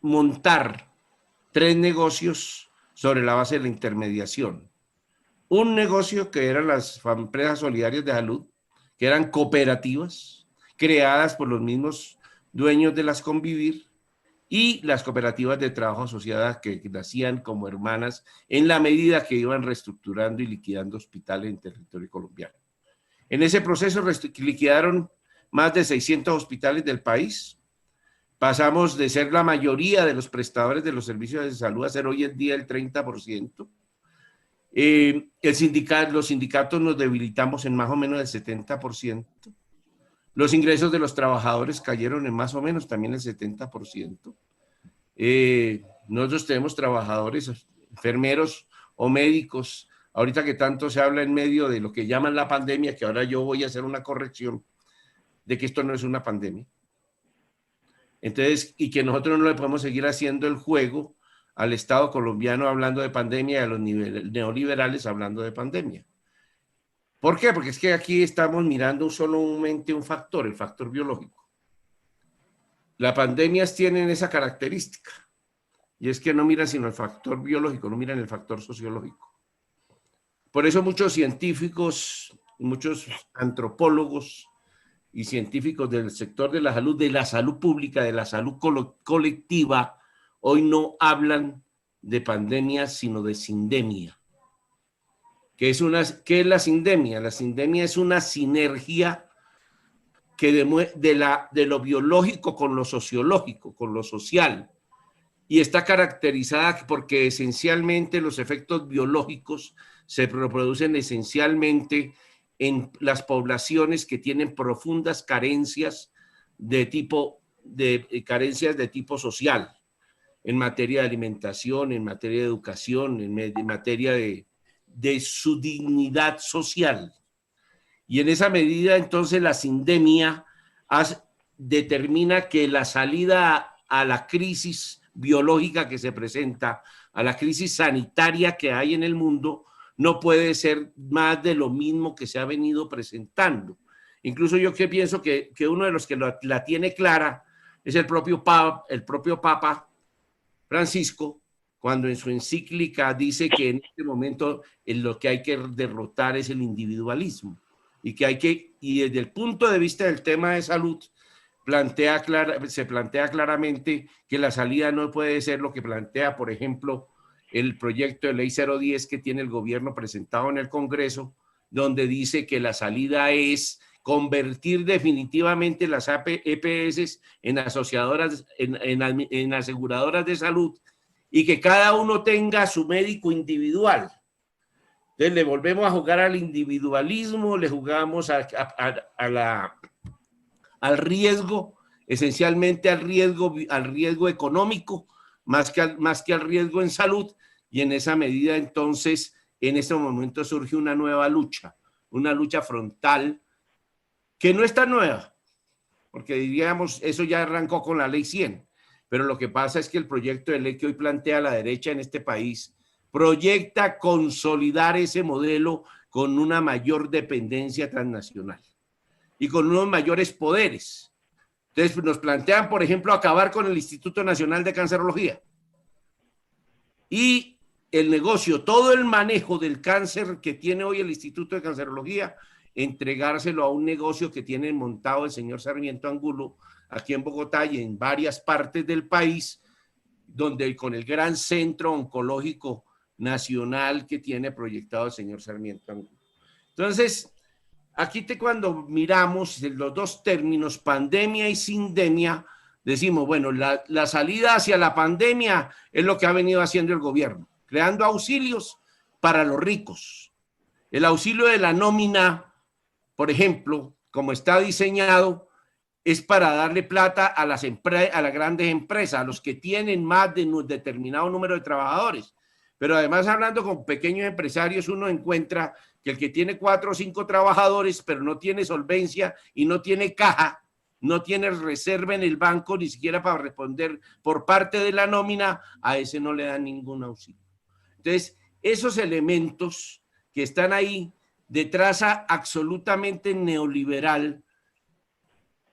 montar 3 negocios sobre la base de la intermediación. Un negocio que eran las empresas solidarias de salud, que eran cooperativas creadas por los mismos dueños de las Convivir, y las cooperativas de trabajo asociadas que nacían como hermanas en la medida que iban reestructurando y liquidando hospitales en territorio colombiano. En ese proceso liquidaron más de 600 hospitales del país. Pasamos de ser la mayoría de los prestadores de los servicios de salud a ser hoy en día el 30%. Los sindicatos nos debilitamos en más o menos el 70%. Los ingresos de los trabajadores cayeron en más o menos también el 70%. Nosotros tenemos trabajadores, enfermeros o médicos, ahorita que tanto se habla en medio de lo que llaman la pandemia, que ahora yo voy a hacer una corrección de que esto no es una pandemia. Entonces, y que nosotros no le podemos seguir haciendo el juego al Estado colombiano hablando de pandemia y a los neoliberales hablando de pandemia. ¿Por qué? Porque es que aquí estamos mirando solamente un factor, el factor biológico. Las pandemias tienen esa característica, y es que no miran sino el factor biológico, no miran el factor sociológico. Por eso muchos científicos, muchos antropólogos y científicos del sector de la salud pública, de la salud colectiva, hoy no hablan de pandemia, sino de sindemia. ¿Qué es la sindemia? La sindemia es una sinergia de lo biológico con lo sociológico, con lo social. Y está caracterizada porque esencialmente los efectos biológicos se reproducen esencialmente en las poblaciones que tienen profundas carencias de tipo social, en materia de alimentación, en materia de educación, en materia de su dignidad social. Y en esa medida, entonces, la sindemia determina que la salida a la crisis biológica que se presenta, a la crisis sanitaria que hay en el mundo, no puede ser más de lo mismo que se ha venido presentando. Incluso yo que pienso que uno de los que la tiene clara es el propio Papa Francisco, cuando en su encíclica dice que en este momento lo que hay que derrotar es el individualismo y desde el punto de vista del tema de salud se plantea claramente que la salida no puede ser lo que plantea, por ejemplo, el proyecto de ley 010 que tiene el gobierno presentado en el Congreso, donde dice que la salida es convertir definitivamente las EPS en asociadoras, en aseguradoras de salud, y que cada uno tenga su médico individual. Entonces le volvemos a jugar al individualismo, le jugamos al riesgo, esencialmente al riesgo económico, más que al riesgo en salud, y en esa medida entonces en este momento surge una nueva lucha, una lucha frontal que no es tan nueva, porque diríamos eso ya arrancó con la ley 100, pero lo que pasa es que el proyecto de ley que hoy plantea la derecha en este país proyecta consolidar ese modelo con una mayor dependencia transnacional y con unos mayores poderes. Entonces nos plantean, por ejemplo, acabar con el Instituto Nacional de Cancerología y el negocio, todo el manejo del cáncer que tiene hoy el Instituto de Cancerología, entregárselo a un negocio que tiene montado el señor Sarmiento Angulo aquí en Bogotá y en varias partes del país, donde con el gran centro oncológico nacional que tiene proyectado el señor Sarmiento Angulo. Entonces, aquí cuando miramos los dos términos, pandemia y sindemia, decimos, bueno, la salida hacia la pandemia es lo que ha venido haciendo el gobierno, creando auxilios para los ricos. El auxilio de la nómina, por ejemplo, como está diseñado, es para darle plata a las grandes empresas, a los que tienen más de un determinado número de trabajadores. Pero además, hablando con pequeños empresarios, uno encuentra que el que tiene 4 o 5 trabajadores, pero no tiene solvencia y no tiene caja, no tiene reserva en el banco, ni siquiera para responder por parte de la nómina, a ese no le dan ningún auxilio. Entonces, esos elementos que están ahí de traza absolutamente neoliberal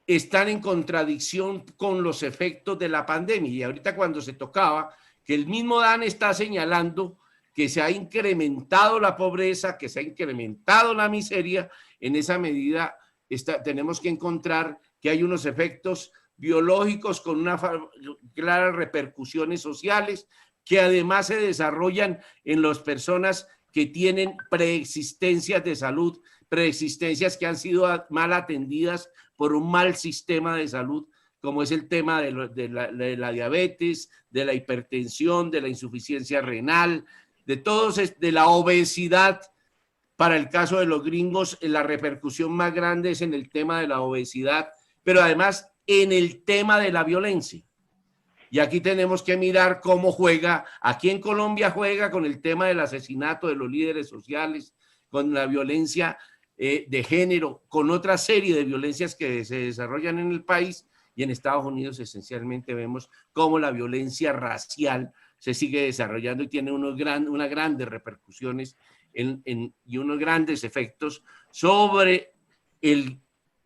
están en contradicción con los efectos de la pandemia. Y ahorita cuando se tocaba, que el mismo Dan está señalando que se ha incrementado la pobreza, que se ha incrementado la miseria, en esa medida tenemos que encontrar que hay unos efectos biológicos con unas claras repercusiones sociales que además se desarrollan en las personas que tienen preexistencias de salud, preexistencias que han sido mal atendidas por un mal sistema de salud, como es el tema de la diabetes, de la hipertensión, de la insuficiencia renal, de la obesidad. Para el caso de los gringos, la repercusión más grande es en el tema de la obesidad, pero además en el tema de la violencia. Y aquí tenemos que mirar cómo juega, aquí en Colombia juega con el tema del asesinato de los líderes sociales, con la violencia de género, con otra serie de violencias que se desarrollan en el país, y en Estados Unidos esencialmente vemos cómo la violencia racial se sigue desarrollando y tiene unas grandes repercusiones y unos grandes efectos sobre el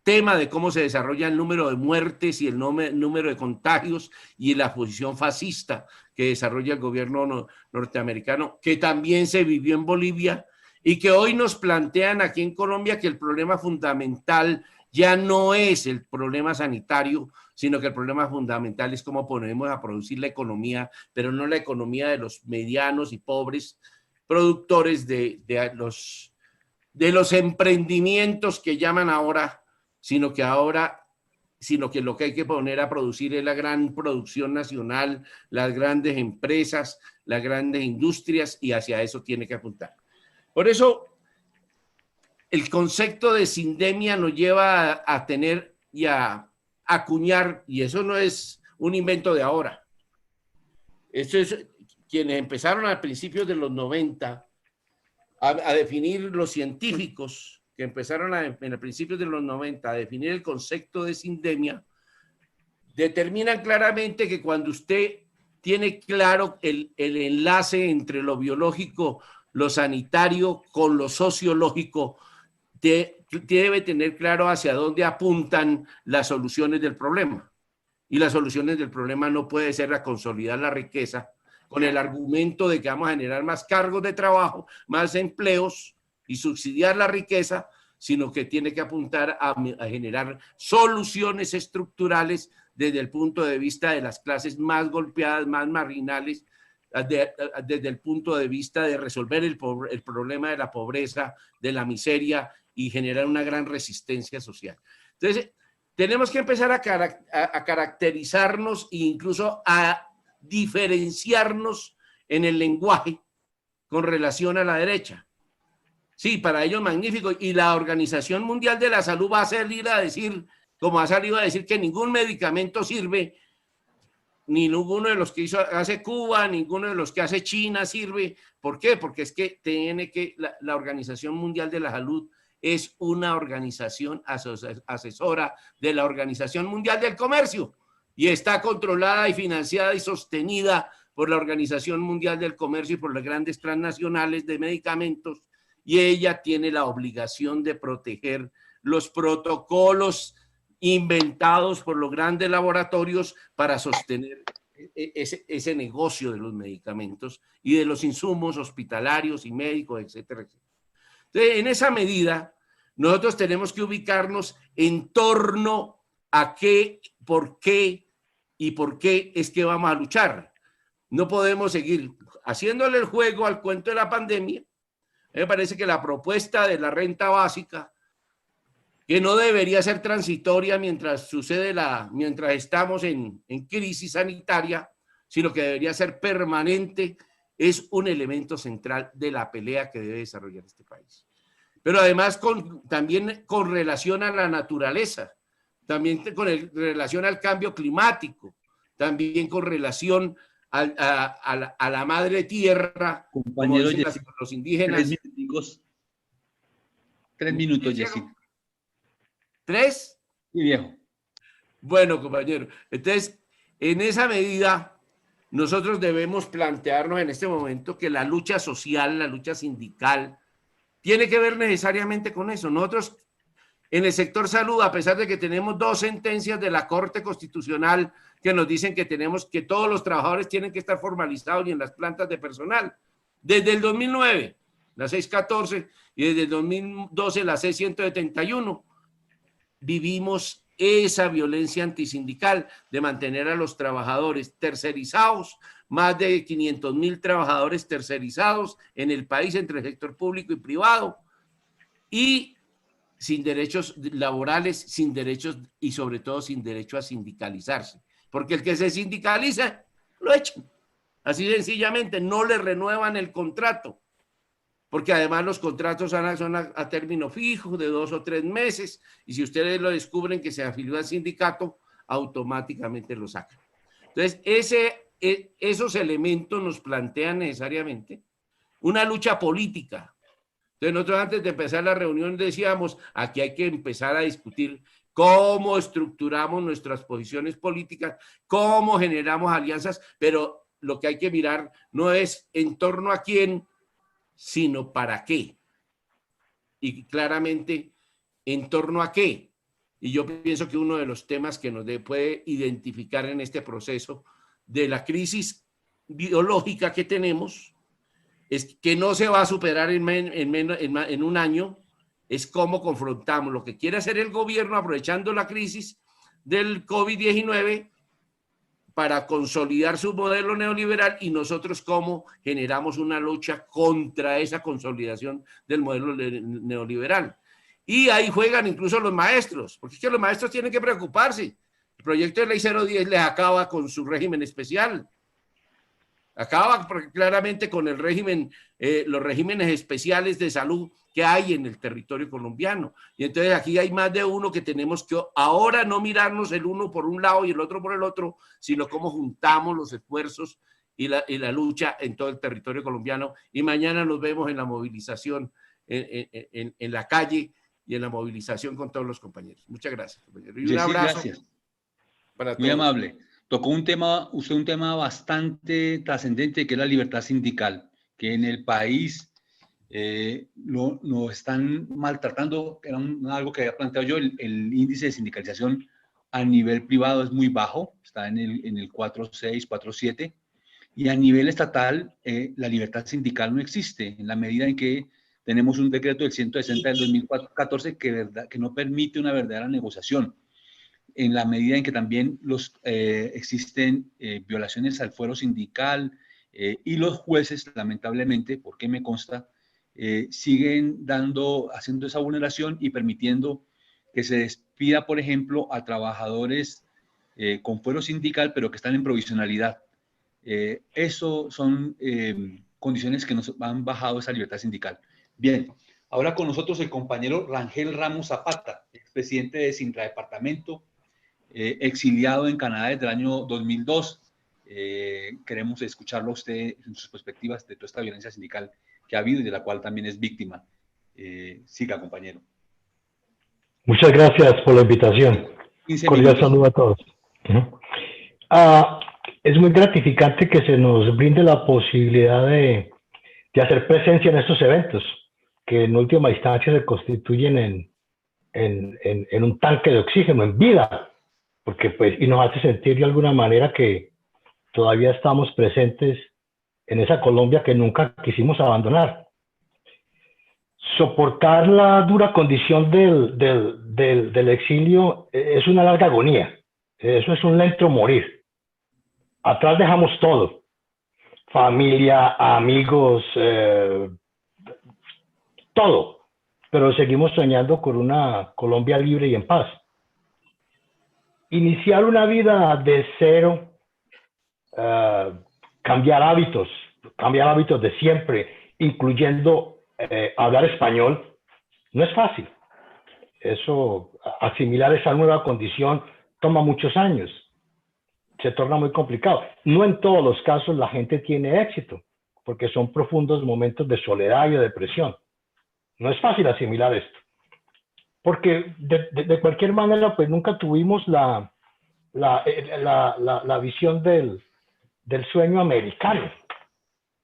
tema de cómo se desarrolla el número de muertes y el número de contagios y la posición fascista que desarrolla el gobierno norteamericano, que también se vivió en Bolivia y que hoy nos plantean aquí en Colombia que el problema fundamental ya no es el problema sanitario, sino que el problema fundamental es cómo ponemos a producir la economía, pero no la economía de los medianos y pobres productores de los emprendimientos que llaman ahora, sino que lo que hay que poner a producir es la gran producción nacional, las grandes empresas, las grandes industrias, y hacia eso tiene que apuntar. Por eso, el concepto de sindemia nos lleva a tener y a acuñar, y eso no es un invento de ahora. Esto es quienes empezaron a principios de los 90 a definir, los científicos que empezaron en principios de los 90 a definir el concepto de sindemia, determinan claramente que cuando usted tiene claro el enlace entre lo biológico, lo sanitario con lo sociológico, debe tener claro hacia dónde apuntan las soluciones del problema. Y las soluciones del problema no puede ser a consolidar la riqueza con el argumento de que vamos a generar más cargos de trabajo, más empleos y subsidiar la riqueza, sino que tiene que apuntar a generar soluciones estructurales desde el punto de vista de las clases más golpeadas, más marginales, desde el punto de vista de resolver el problema de la pobreza, de la miseria y generar una gran resistencia social. Entonces, tenemos que empezar a caracterizarnos e incluso a diferenciarnos en el lenguaje con relación a la derecha. Sí, para ello magnífico. Y la Organización Mundial de la Salud va a salir a decir, como ha salido a decir, que ningún medicamento sirve, ni ninguno de los que hace Cuba, ninguno de los que hace China sirve. ¿Por qué? Porque es que la Organización Mundial de la Salud es una organización asesora de la Organización Mundial del Comercio y está controlada y financiada y sostenida por la Organización Mundial del Comercio y por las grandes transnacionales de medicamentos, y ella tiene la obligación de proteger los protocolos inventados por los grandes laboratorios para sostener ese negocio de los medicamentos y de los insumos hospitalarios y médicos, etcétera, etcétera. Entonces, en esa medida, nosotros tenemos que ubicarnos en torno a por qué es que vamos a luchar. No podemos seguir haciéndole el juego al cuento de la pandemia. Me parece que la propuesta de la renta básica, que no debería ser transitoria mientras estamos en crisis sanitaria, sino que debería ser permanente, es un elemento central de la pelea que debe desarrollar este país. Pero además también con relación a la naturaleza, también con relación al cambio climático, también con relación a la madre tierra, compañero como dicen Jessy, los indígenas. 3 minutos, Jessy. ¿3? Sí, viejo. Bueno, compañero, entonces, en esa medida, nosotros debemos plantearnos en este momento que la lucha social, la lucha sindical, tiene que ver necesariamente con eso. Nosotros, en el sector salud, a pesar de que tenemos 2 sentencias de la Corte Constitucional que nos dicen que todos los trabajadores tienen que estar formalizados y en las plantas de personal, desde el 2009, la 614, y desde el 2012, la 6171, vivimos esa violencia antisindical de mantener a los trabajadores tercerizados, más de 500.000 trabajadores tercerizados en el país entre el sector público y privado, y sin derechos laborales, sin derechos y sobre todo sin derecho a sindicalizarse, porque el que se sindicaliza lo echan, así sencillamente, no le renuevan el contrato, porque además los contratos son a término fijo de 2 o 3 meses, y si ustedes lo descubren que se afilió al sindicato, automáticamente lo sacan. Entonces, esos elementos nos plantean necesariamente una lucha política. Entonces, nosotros antes de empezar la reunión decíamos, aquí hay que empezar a discutir cómo estructuramos nuestras posiciones políticas, cómo generamos alianzas, pero lo que hay que mirar no es en torno a quién, sino para qué. Y claramente, ¿en torno a qué? Y yo pienso que uno de los temas que nos puede identificar en este proceso de la crisis biológica que tenemos, es que no se va a superar en un año, es cómo confrontamos lo que quiere hacer el gobierno aprovechando la crisis del COVID-19 para consolidar su modelo neoliberal, y nosotros cómo generamos una lucha contra esa consolidación del modelo neoliberal. Y ahí juegan incluso los maestros, porque es que los maestros tienen que preocuparse. El proyecto de ley 010 les acaba con su régimen especial. Acaba claramente con el régimen, los regímenes especiales de salud que hay en el territorio colombiano. Y entonces aquí hay más de uno que tenemos que ahora no mirarnos el uno por un lado y el otro por el otro, sino cómo juntamos los esfuerzos y la lucha en todo el territorio colombiano. Y mañana nos vemos en la movilización, en la calle y en la movilización con todos los compañeros. Muchas gracias, compañero. Y un abrazo. Gracias. Para todos. Muy amable. Tocó usted un tema bastante trascendente, que es la libertad sindical, que en el país nos están maltratando. Era algo que había planteado yo. El índice de sindicalización a nivel privado es muy bajo, está en el 4.6, 4.7, y a nivel estatal la libertad sindical no existe, en la medida en que tenemos un decreto del 160 del 2014 que no permite una verdadera negociación, en la medida en que también existen violaciones al fuero sindical, y los jueces, lamentablemente, porque me consta, siguen haciendo esa vulneración y permitiendo que se despida, por ejemplo, a trabajadores con fuero sindical, pero que están en provisionalidad. Eso son condiciones que nos han bajado esa libertad sindical. Bien, ahora con nosotros el compañero Rangel Ramos Zapata, expresidente de Sintradepartamento, exiliado en Canadá desde el año 2002. Queremos escucharlo a usted en sus perspectivas de toda esta violencia sindical que ha habido y de la cual también es víctima. Siga, compañero. Muchas gracias por la invitación. Cordial saludo a todos. Es muy gratificante que se nos brinde la posibilidad de hacer presencia en estos eventos, que en última instancia se constituyen en un tanque de oxígeno, en vida, porque y nos hace sentir de alguna manera que todavía estamos presentes en esa Colombia que nunca quisimos abandonar. Soportar la dura condición del exilio es una larga agonía, eso es un lento morir. Atrás dejamos todo, familia, amigos, todo, pero seguimos soñando con una Colombia libre y en paz. Iniciar una vida de cero, cambiar hábitos de siempre, incluyendo hablar español, no es fácil. Eso, asimilar esa nueva condición toma muchos años. se torna muy complicado. No en todos los casos la gente tiene éxito, porque son profundos momentos de soledad y de depresión. No es fácil asimilar esto, porque de cualquier manera, pues nunca tuvimos la visión del sueño americano.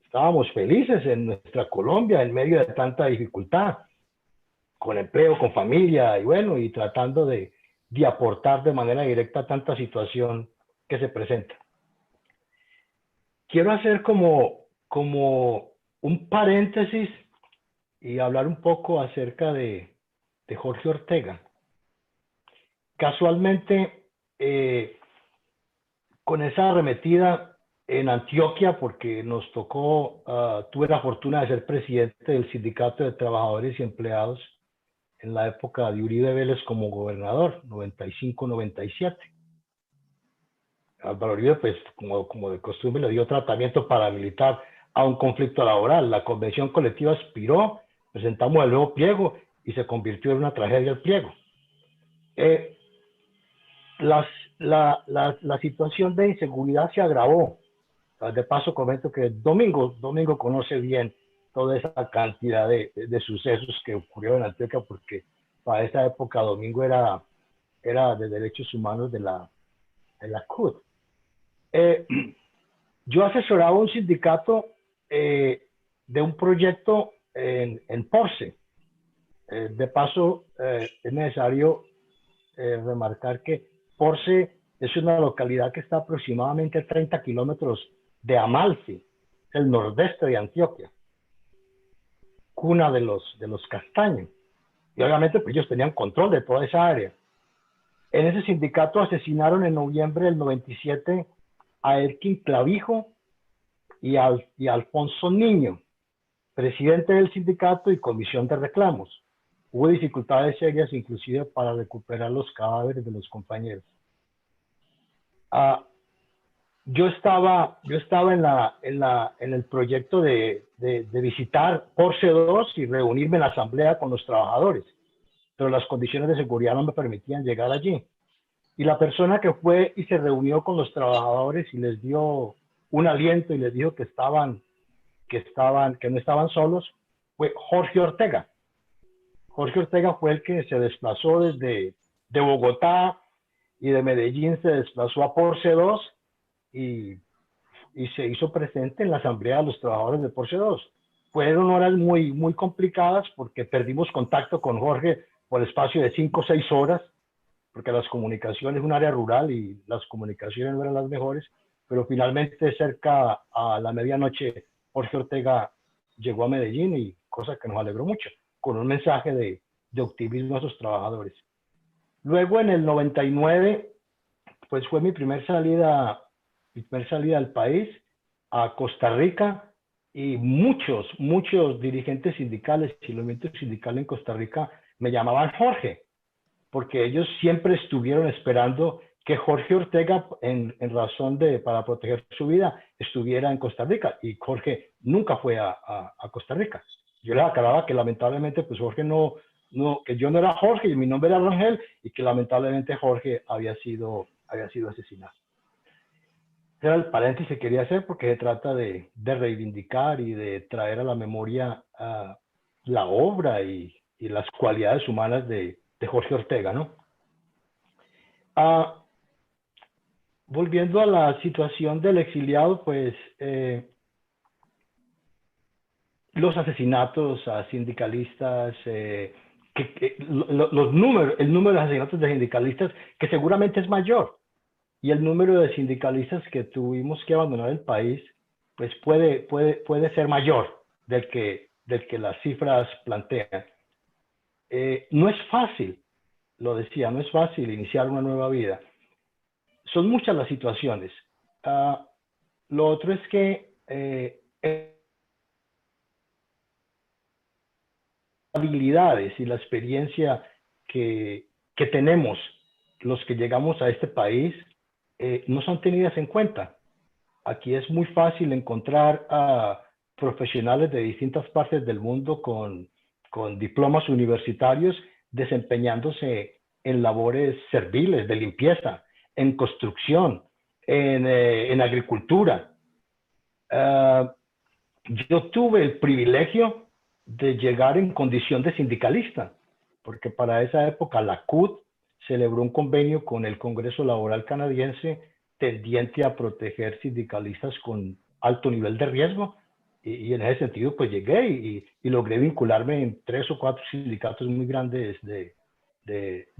Estábamos felices en nuestra Colombia en medio de tanta dificultad, con empleo, con familia, y bueno, y tratando de aportar de manera directa a tanta situación que se presenta. Quiero hacer como un paréntesis y hablar un poco acerca de Jorge Ortega. Casualmente, con esa arremetida en Antioquia, porque nos tocó, tuve la fortuna de ser presidente del Sindicato de Trabajadores y Empleados en la época de Uribe Vélez como gobernador, 95-97. Álvaro Uribe, pues, como de costumbre, le dio tratamiento paramilitar a un conflicto laboral. La convención colectiva expiró, presentamos el nuevo pliego y se convirtió en una tragedia el pliego. La situación de inseguridad se agravó. De paso comento que Domingo conoce bien toda esa cantidad de sucesos que ocurrieron en Antioquia, porque para esa época Domingo era de derechos humanos de la CUT. Yo asesoraba un sindicato de un proyecto en Porce. De paso, es necesario remarcar que Porce es una localidad que está aproximadamente a 30 kilómetros de Amalfi, el nordeste de Antioquia, cuna de los castaños. Y obviamente pues, ellos tenían control de toda esa área. En ese sindicato asesinaron en noviembre del 97 a Elkin Clavijo y a Alfonso Niño, presidente del sindicato y comisión de reclamos. Hubo dificultades serias inclusive para recuperar los cadáveres de los compañeros. Yo estaba en el proyecto de visitar Porce 2 y reunirme en la asamblea con los trabajadores, pero las condiciones de seguridad no me permitían llegar allí. Y la persona que fue y se reunió con los trabajadores y les dio un aliento y les dijo que no estaban solos, fue Jorge Ortega. Jorge Ortega fue el que se desplazó desde Bogotá y de Medellín se desplazó a Porce 2 y se hizo presente en la asamblea de los trabajadores de Porce 2. Fueron horas muy, muy complicadas porque perdimos contacto con Jorge por el espacio de 5 o 6 horas, porque las comunicaciones es un área rural y las comunicaciones no eran las mejores, pero finalmente cerca a la medianoche Jorge Ortega llegó a Medellín y cosa que nos alegró mucho, con un mensaje de optimismo a sus trabajadores. Luego en el 99, pues fue mi primer salida al país, a Costa Rica, y muchos dirigentes sindicales y el movimiento sindical en Costa Rica me llamaban Jorge, porque ellos siempre estuvieron esperando que Jorge Ortega, en razón para proteger su vida, estuviera en Costa Rica, y Jorge nunca fue a Costa Rica. Yo les aclaraba que lamentablemente pues Jorge que yo no era Jorge y mi nombre era Rangel, y que lamentablemente Jorge había sido asesinado. Ese era el paréntesis que quería hacer, porque se trata de reivindicar y de traer a la memoria la obra y las cualidades humanas de Jorge Ortega, ¿no? Volviendo a la situación del exiliado, pues los asesinatos a sindicalistas, el número de asesinatos de sindicalistas, que seguramente es mayor, y el número de sindicalistas que tuvimos que abandonar el país, pues puede ser mayor del que las cifras plantean. No es fácil, lo decía, no es fácil iniciar una nueva vida. Son muchas las situaciones. Lo otro es que habilidades y la experiencia que tenemos los que llegamos a este país no son tenidas en cuenta. Aquí es muy fácil encontrar a profesionales de distintas partes del mundo con diplomas universitarios desempeñándose en labores serviles, de limpieza, en construcción, en agricultura. Yo tuve el privilegio de llegar en condición de sindicalista, porque para esa época la CUT celebró un convenio con el Congreso Laboral Canadiense tendiente a proteger sindicalistas con alto nivel de riesgo, y en ese sentido pues llegué y logré vincularme en 3 o 4 sindicatos muy grandes de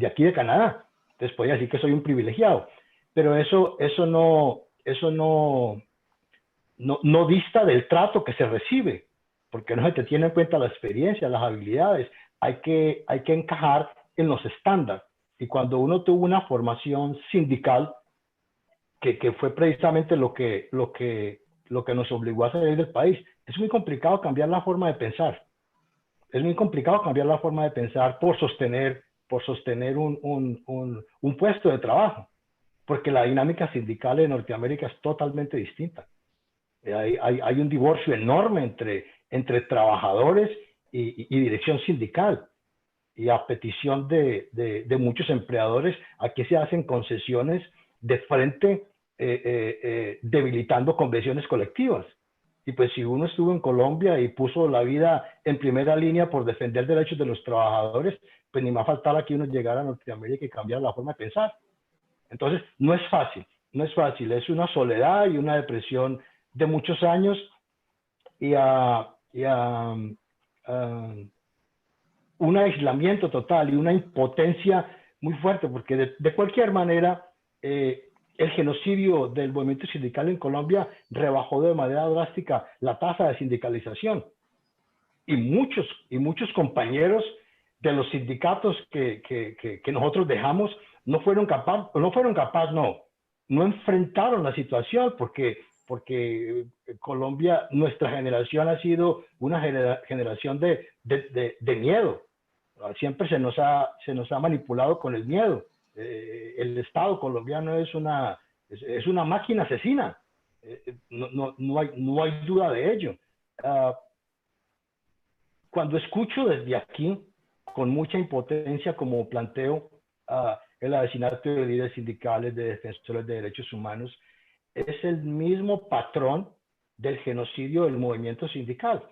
aquí de Canadá. Entonces podría decir que soy un privilegiado, pero eso no dista del trato que se recibe, porque no se te tiene en cuenta la experiencia, las habilidades, hay que encajar en los estándares. Y cuando uno tuvo una formación sindical, que fue precisamente lo que nos obligó a salir del país, es muy complicado cambiar la forma de pensar. Es muy complicado cambiar la forma de pensar por sostener un puesto de trabajo, porque la dinámica sindical en Norteamérica es totalmente distinta. Hay un divorcio enorme entre trabajadores y dirección sindical. Y a petición de muchos empleadores, aquí se hacen concesiones de frente, debilitando convenciones colectivas. Y pues si uno estuvo en Colombia y puso la vida en primera línea por defender derechos de los trabajadores, pues ni más faltaba que uno llegara a Norteamérica y cambiara la forma de pensar. Entonces, no es fácil, es una soledad y una depresión de muchos años y un aislamiento total y una impotencia muy fuerte, porque de cualquier manera el genocidio del movimiento sindical en Colombia rebajó de manera drástica la tasa de sindicalización, y muchos compañeros de los sindicatos que nosotros dejamos no enfrentaron la situación, porque Colombia, nuestra generación ha sido una generación de miedo. Siempre se nos ha manipulado con el miedo. El Estado colombiano es una máquina asesina. No hay duda de ello. Cuando escucho desde aquí, con mucha impotencia, como planteo el asesinato de líderes sindicales, de defensores de derechos humanos, es el mismo patrón del genocidio del movimiento sindical.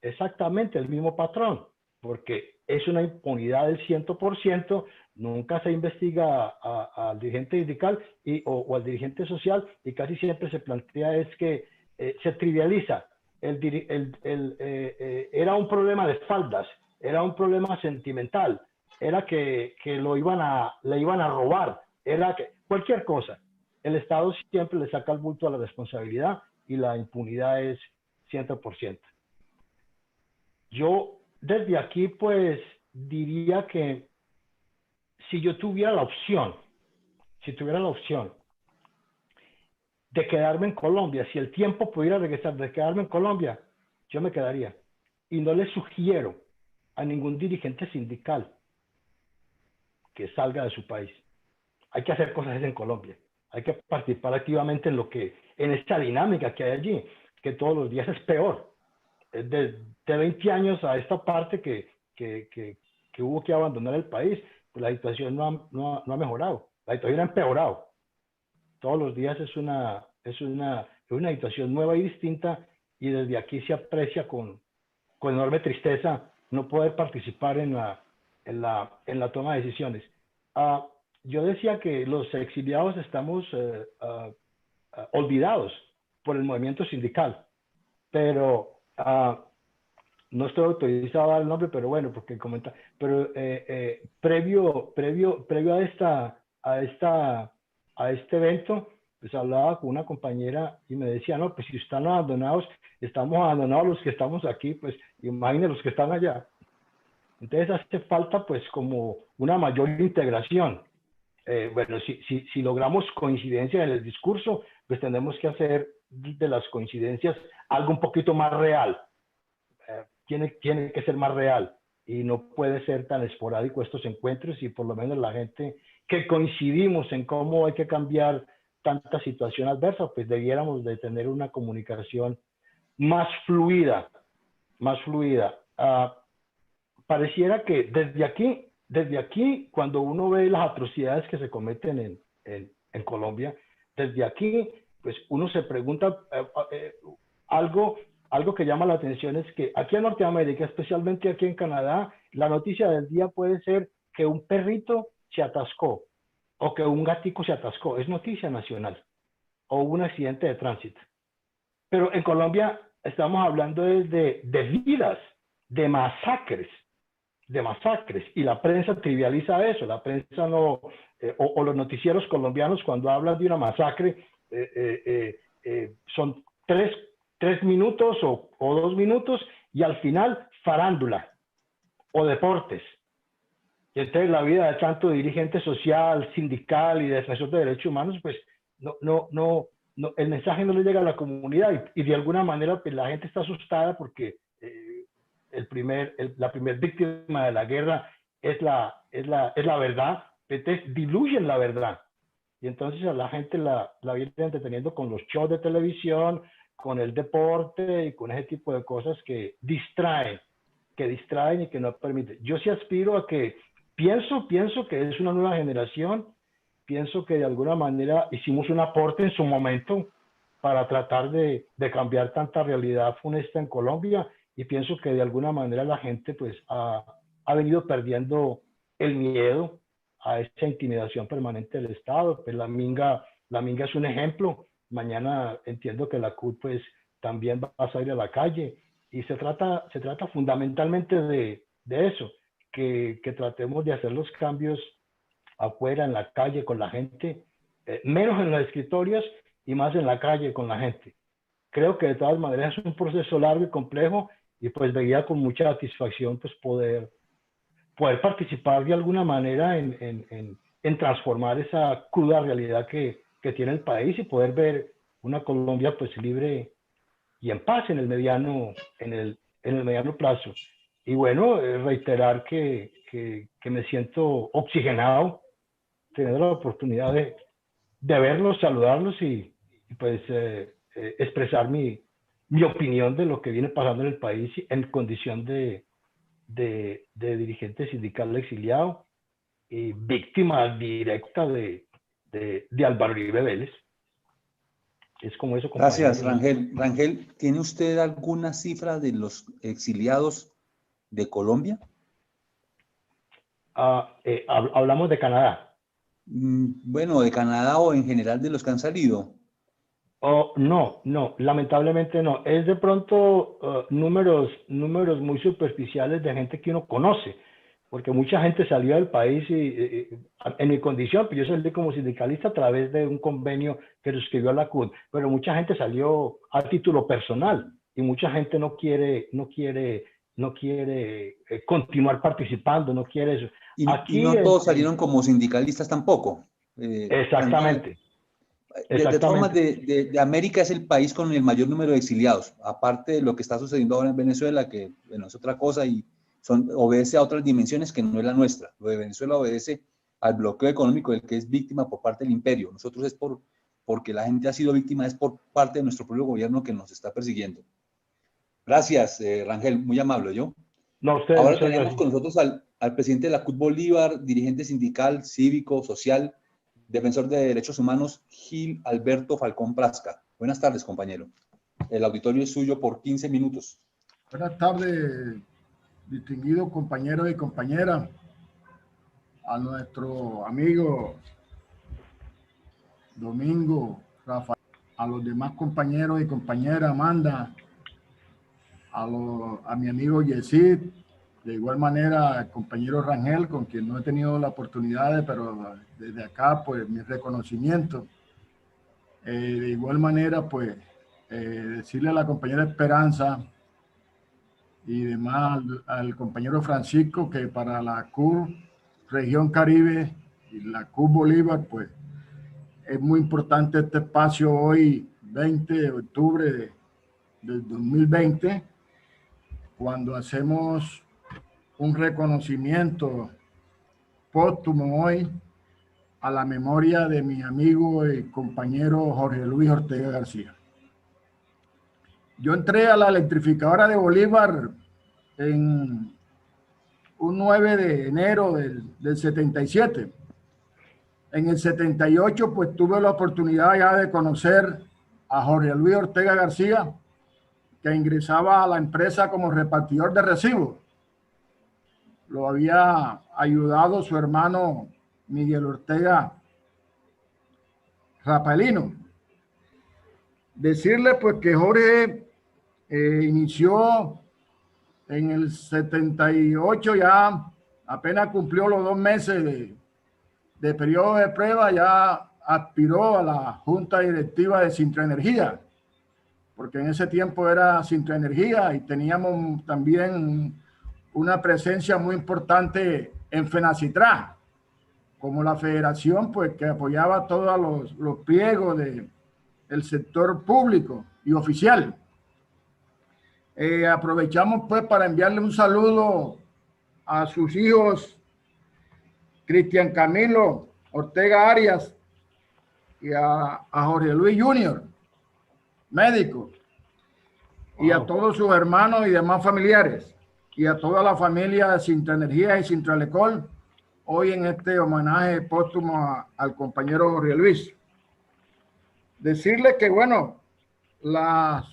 Exactamente el mismo patrón, porque es una impunidad del 100%, nunca se investiga al dirigente sindical o al dirigente social, y casi siempre se plantea es que se trivializa. Era un problema de espaldas, era un problema sentimental, era que le iban a robar, era que cualquier cosa. El Estado siempre le saca el bulto a la responsabilidad y la impunidad es 100%. Yo desde aquí pues diría que si yo tuviera la opción de quedarme en Colombia, si el tiempo pudiera regresar, de quedarme en Colombia, yo me quedaría. Y no le sugiero a ningún dirigente sindical que salga de su país. Hay que hacer cosas en Colombia. Hay que participar activamente en esta dinámica que hay allí, que todos los días es peor. De 20 años a esta parte que hubo que abandonar el país, pues la situación no ha mejorado. La situación ha empeorado. Todos los días es una situación nueva y distinta, y desde aquí se aprecia con enorme tristeza no poder participar en la toma de decisiones. Yo decía que los exiliados estamos olvidados por el movimiento sindical, pero no estoy autorizado a dar el nombre, pero bueno, porque comenta, pero previo a este evento, pues hablaba con una compañera y me decía, no, pues si están abandonados, estamos abandonados los que estamos aquí, pues imagínense los que están allá. Entonces hace falta pues como una mayor integración. Bueno, si logramos coincidencia en el discurso, pues tenemos que hacer de las coincidencias algo un poquito más real. Tiene que ser más real, y no puede ser tan esporádico estos encuentros, y por lo menos la gente que coincidimos en cómo hay que cambiar tanta situación adversa, pues debiéramos de tener una comunicación más fluida. Pareciera que desde aquí, cuando uno ve las atrocidades que se cometen en Colombia, desde aquí, pues uno se pregunta algo que llama la atención es que aquí en Norteamérica, especialmente aquí en Canadá, la noticia del día puede ser que un perrito se atascó o que un gatico se atascó. Es noticia nacional. O un accidente de tránsito. Pero en Colombia estamos hablando de vidas, de masacres. Y la prensa trivializa eso. La prensa no, o los noticieros colombianos cuando hablan de una masacre son tres minutos o 2 minutos y al final farándula o deportes. Y entonces la vida de tanto dirigente social, sindical y defensor de derechos humanos, pues no, el mensaje no le llega a la comunidad y de alguna manera pues la gente está asustada porque la primer víctima de la guerra es la verdad, entonces diluyen la verdad. Y entonces a la gente la viene entreteniendo con los shows de televisión, con el deporte y con ese tipo de cosas que distraen y que no permiten. Yo sí aspiro a que, pienso que es una nueva generación, pienso que de alguna manera hicimos un aporte en su momento para tratar de cambiar tanta realidad funesta en Colombia y pienso que de alguna manera la gente pues ha venido perdiendo el miedo a esa intimidación permanente del Estado. Pues la minga es un ejemplo. Mañana entiendo que la CUT pues también va a salir a la calle y se trata fundamentalmente de eso, que tratemos de hacer los cambios afuera, en la calle, con la gente, menos en los escritorios y más en la calle con la gente. Creo que de todas maneras es un proceso largo y complejo y pues veía con mucha satisfacción pues poder participar de alguna manera en transformar esa cruda realidad que tiene el país y poder ver una Colombia pues libre y en paz en el mediano plazo. Y bueno, reiterar que me siento oxigenado, tener la oportunidad de verlos, saludarlos y pues expresar mi opinión de lo que viene pasando en el país en condición de dirigente sindical exiliado y víctima directa de Álvaro Uribe Vélez. Es como eso, compañero. Gracias, Rangel. Rangel, ¿tiene usted alguna cifra de los exiliados de Colombia? Hablamos de Canadá. Bueno, de Canadá o en general de los que han salido. No, lamentablemente no. Es de pronto números muy superficiales de gente que uno conoce, porque mucha gente salió del país y en mi condición, pues yo salí como sindicalista a través de un convenio que suscribió la CUT, pero mucha gente salió a título personal y mucha gente no quiere continuar participando, no quiere eso. Y no todos salieron como sindicalistas tampoco. Exactamente. De todas formas, de América es el país con el mayor número de exiliados, aparte de lo que está sucediendo ahora en Venezuela, que bueno, es otra cosa y obedece a otras dimensiones que no es la nuestra. Lo de Venezuela obedece al bloqueo económico del que es víctima por parte del imperio. Nosotros es porque la gente ha sido víctima, es por parte de nuestro propio gobierno que nos está persiguiendo. Gracias, Rangel, muy amable, ¿yo? No, usted, ahora tenemos con nosotros al presidente de la CUT Bolívar, dirigente sindical, cívico, social, defensor de derechos humanos, Gil Alberto Falcón Prasca. Buenas tardes, compañero. El auditorio es suyo por 15 minutos. Buenas tardes, distinguido compañero y compañera, a nuestro amigo Domingo, Rafael, a los demás compañeros y compañeras, Amanda, a mi amigo Yesid, de igual manera al compañero Rangel, con quien no he tenido la oportunidad, pero desde acá, pues, mi reconocimiento. De igual manera, pues, decirle a la compañera Esperanza y demás al compañero Francisco que para la CUT Región Caribe y la CUT Bolívar, pues, es muy importante este espacio hoy, 20 de octubre del 2020, cuando hacemos un reconocimiento póstumo hoy a la memoria de mi amigo y compañero Jorge Luis Ortega García. Yo entré a la electrificadora de Bolívar un 9 de enero del 77. En el 78, pues tuve la oportunidad ya de conocer a Jorge Luis Ortega García, que ingresaba a la empresa como repartidor de recibos. Lo había ayudado su hermano Miguel Ortega Rapalino. Decirle pues que Jorge inició en el 78, ya apenas cumplió los 2 meses de periodo de prueba, ya aspiró a la junta directiva de Sintraenergia, porque en ese tiempo era Sintraenergia y teníamos también una presencia muy importante en FENACITRA, como la federación pues que apoyaba todos los pliegos del sector público y oficial. Aprovechamos pues para enviarle un saludo a sus hijos Cristian Camilo Ortega Arias y a Jorge Luis Jr., médico, y a todos sus hermanos y demás familiares, y a toda la familia de Sintraenergia y Sintralecol, hoy en este homenaje póstumo al compañero Jorge Luis. Decirle que, bueno, las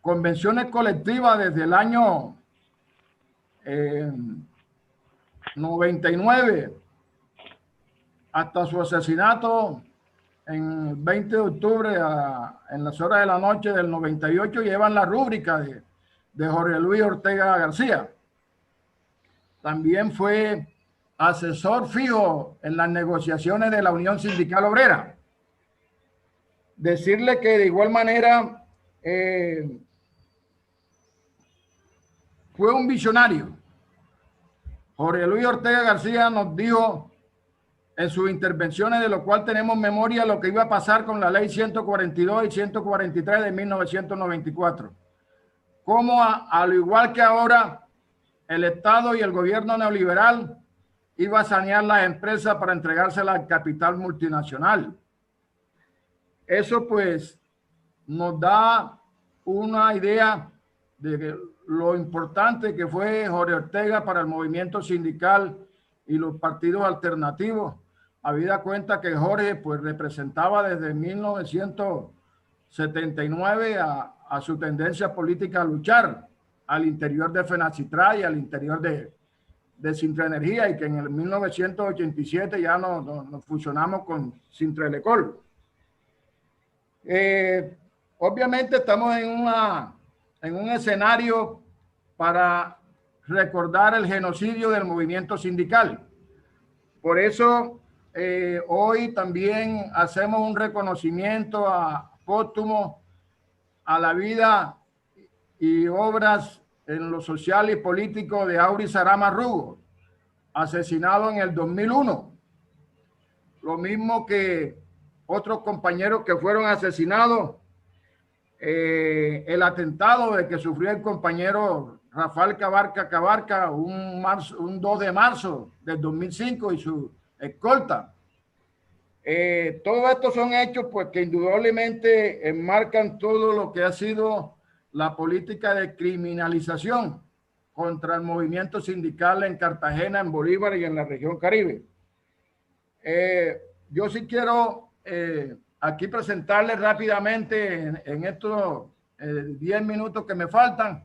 convenciones colectivas desde el año 99 hasta su asesinato en el 20 de octubre en las horas de la noche del 98 llevan la rúbrica de Jorge Luis Ortega García. También fue asesor fijo en las negociaciones de la Unión Sindical Obrera. Decirle que de igual manera fue un visionario. Jorge Luis Ortega García nos dijo en sus intervenciones, de lo cual tenemos memoria, lo que iba a pasar con la ley 142 y 143 de 1994. Cómo al igual que ahora, el Estado y el gobierno neoliberal iba a sanear las empresas para entregárselas al capital multinacional. Eso pues nos da una idea de lo importante que fue Jorge Ortega para el movimiento sindical y los partidos alternativos, habida cuenta que Jorge pues representaba desde 1979 a su tendencia política a luchar al interior de FENACITRA y al interior de Sintraenergia, y que en el 1987 ya nos fusionamos con Sintralecol. Obviamente estamos en un escenario para recordar el genocidio del movimiento sindical. Por eso hoy también hacemos un reconocimiento póstumo a la vida y obras en lo social y político de Aury Sarama Rugo, asesinado en el 2001. Lo mismo que otros compañeros que fueron asesinados, el atentado de que sufrió el compañero Rafael Cabarca un 2 de marzo del 2005 y su escolta. Todos estos son hechos pues que indudablemente enmarcan todo lo que ha sido la política de criminalización contra el movimiento sindical en Cartagena, en Bolívar y en la región Caribe. Yo sí quiero aquí presentarles rápidamente en estos 10 minutos que me faltan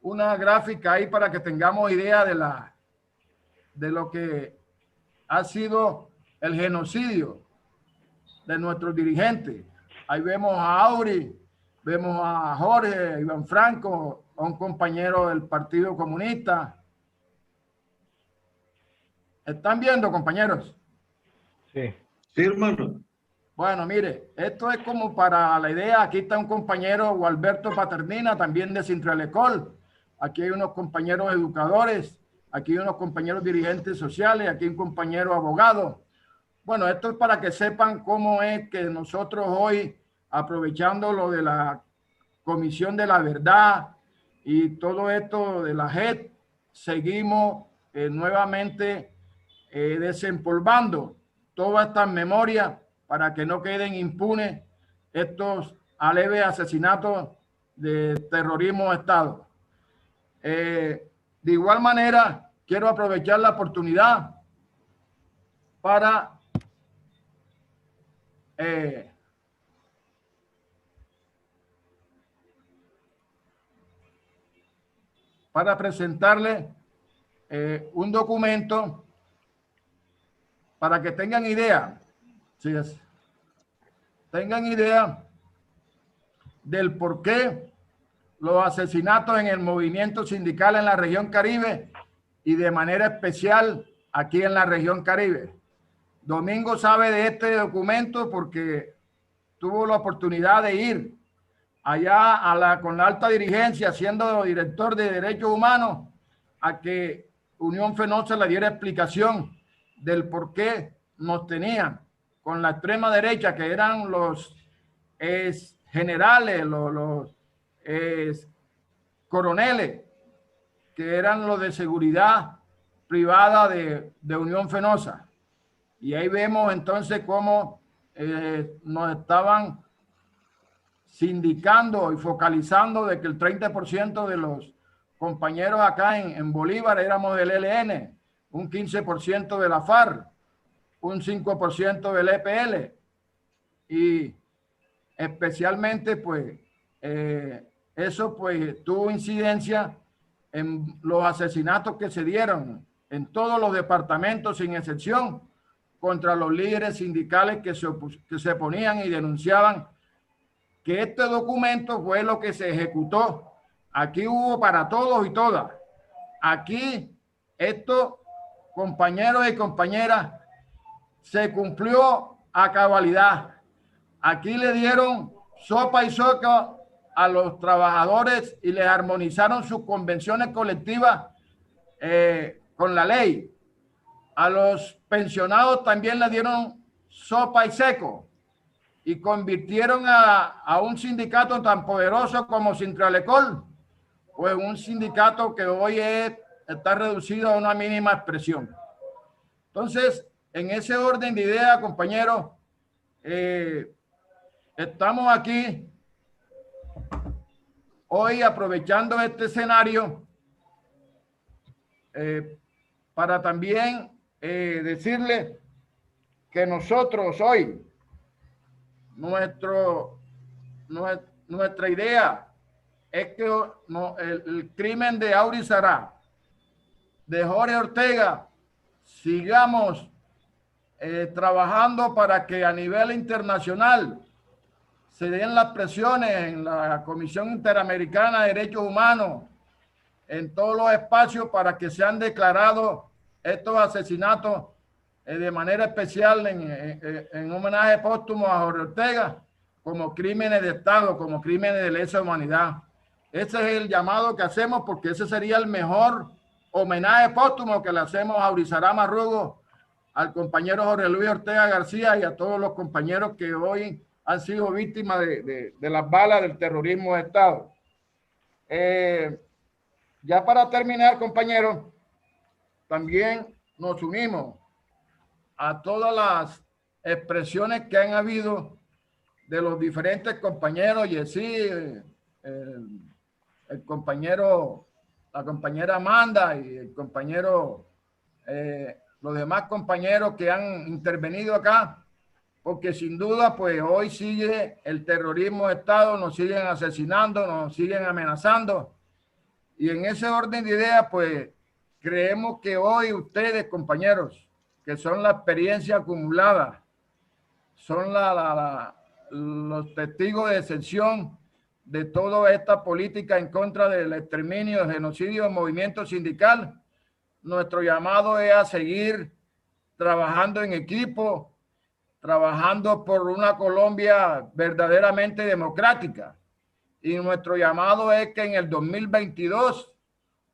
una gráfica ahí para que tengamos idea de lo que ha sido el genocidio de nuestros dirigentes. Ahí vemos a Aury, vemos a Jorge, Iván Franco, a un compañero del Partido Comunista. ¿Están viendo, compañeros? Sí. Sí, hermano. Bueno, mire, esto es como para la idea. Aquí está un compañero, Gualberto Paternina, también de Sintralecol. Aquí hay unos compañeros educadores, aquí hay unos compañeros dirigentes sociales, aquí hay un compañero abogado. Bueno, esto es para que sepan cómo es que nosotros hoy, aprovechando lo de la Comisión de la Verdad y todo esto de la JEP, seguimos nuevamente desempolvando todas estas memorias para que no queden impunes estos aleves asesinatos de terrorismo de Estado. De igual manera, quiero aprovechar la oportunidad para presentarle un documento para que tengan idea, ¿sí es? Tengan idea del por qué los asesinatos en el movimiento sindical en la región Caribe y de manera especial aquí en la región Caribe. Domingo sabe de este documento porque tuvo la oportunidad de ir allá con la alta dirigencia, siendo director de Derechos Humanos, a que Unión Fenosa le diera explicación del por qué nos tenían con la extrema derecha, que eran los generales, los coroneles, que eran los de seguridad privada de Unión Fenosa. Y ahí vemos entonces cómo nos estaban sindicando y focalizando de que el 30% de los compañeros acá en Bolívar éramos del ELN, un 15% de la FARC, un 5% del EPL, y especialmente pues eso pues tuvo incidencia en los asesinatos que se dieron en todos los departamentos sin excepción contra los líderes sindicales que se oponían y denunciaban que este documento fue lo que se ejecutó. Aquí hubo para todos y todas. Aquí esto, compañeros y compañeras, se cumplió a cabalidad. Aquí le dieron sopa y soca a los trabajadores y les armonizaron sus convenciones colectivas con la ley. A los pensionados también le dieron sopa y seco y convirtieron a un sindicato tan poderoso como Sintralecol, pues un sindicato que hoy está reducido a una mínima expresión. Entonces, en ese orden de ideas, compañeros, estamos aquí hoy aprovechando este escenario para también decirle que nosotros hoy, nuestra idea es que el crimen de Auri Sará, de Jorge Ortega, sigamos trabajando para que a nivel internacional se den las presiones en la Comisión Interamericana de Derechos Humanos, en todos los espacios, para que sean declarados estos asesinatos de manera especial en homenaje póstumo a Jorge Ortega como crímenes de Estado, como crímenes de lesa humanidad. Ese es el llamado que hacemos, porque ese sería el mejor homenaje póstumo que le hacemos a Aurizará Marrugo, al compañero Jorge Luis Ortega García y a todos los compañeros que hoy han sido víctimas de las balas del terrorismo de Estado. Ya para terminar, compañeros, también nos unimos a todas las expresiones que han habido de los diferentes compañeros, Yesí, el compañero, la compañera Amanda y el compañero, los demás compañeros que han intervenido acá, porque sin duda pues hoy sigue el terrorismo de Estado, nos siguen asesinando, nos siguen amenazando, y en ese orden de ideas pues creemos que hoy ustedes, compañeros, que son la experiencia acumulada, son los testigos de excepción de toda esta política en contra del exterminio, del genocidio del movimiento sindical. Nuestro llamado es a seguir trabajando en equipo, trabajando por una Colombia verdaderamente democrática. Y nuestro llamado es que en el 2022,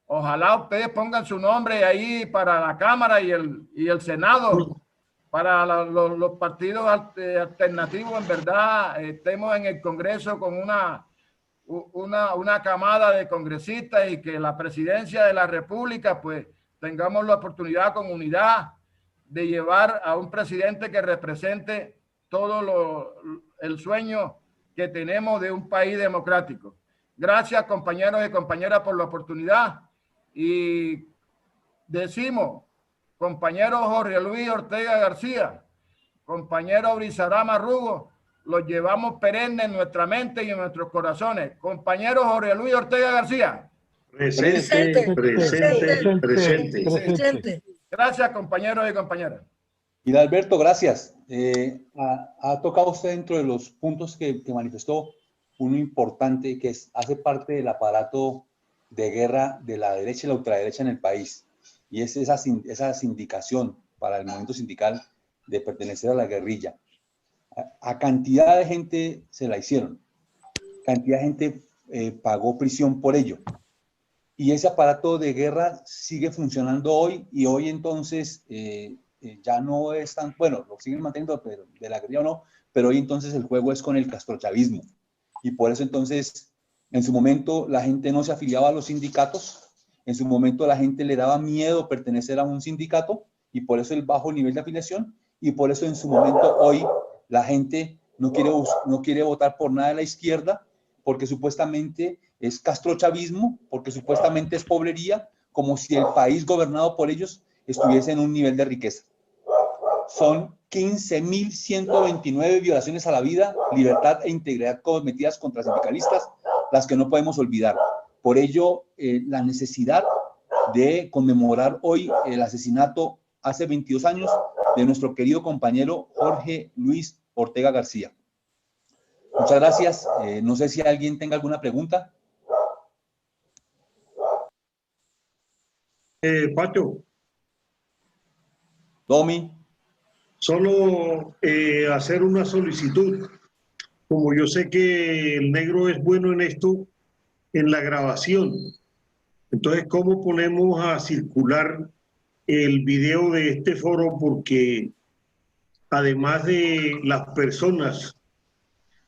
ojalá ustedes pongan su nombre ahí para la Cámara y el Senado, para los partidos alternativos, en verdad, estemos en el Congreso con una camada de congresistas, y que la presidencia de la República, pues, tengamos la oportunidad con unidad de llevar a un presidente que represente todo el sueño que tenemos de un país democrático. Gracias, compañeros y compañeras, por la oportunidad. Y decimos, compañero Jorge Luis Ortega García, compañero Brizarama Rugo, los llevamos perennes en nuestra mente y en nuestros corazones. Compañero Jorge Luis Ortega García. Presente, presente, presente. Presente. Gracias, compañeros y compañeras. Y Alberto, gracias. Ha tocado usted dentro de los puntos que manifestó uno importante que hace parte del aparato de guerra de la derecha y la ultraderecha en el país. Y es esa sindicación para el movimiento sindical de pertenecer a la guerrilla. A cantidad de gente se la hicieron. Cantidad de gente pagó prisión por ello. Y ese aparato de guerra sigue funcionando hoy, y hoy entonces ya no es tan, bueno, lo siguen manteniendo, pero de la guerrilla o no, pero hoy entonces el juego es con el castrochavismo. Y por eso entonces, en su momento la gente no se afiliaba a los sindicatos, en su momento la gente le daba miedo pertenecer a un sindicato, y por eso el bajo nivel de afiliación, y por eso en su momento hoy la gente no quiere votar por nada de la izquierda, porque supuestamente es castrochavismo, porque supuestamente es pobrería, como si el país gobernado por ellos estuviese en un nivel de riqueza. Son 15.129 violaciones a la vida, libertad e integridad cometidas contra sindicalistas, las que no podemos olvidar. Por ello, la necesidad de conmemorar hoy el asesinato hace 22 años de nuestro querido compañero Jorge Luis Ortega García. Muchas gracias. No sé si alguien tenga alguna pregunta. Pacho. Domi. Solo hacer una solicitud. Como yo sé que el negro es bueno en esto, en la grabación. Entonces, ¿cómo ponemos a circular el video de este foro? Porque además de las personas,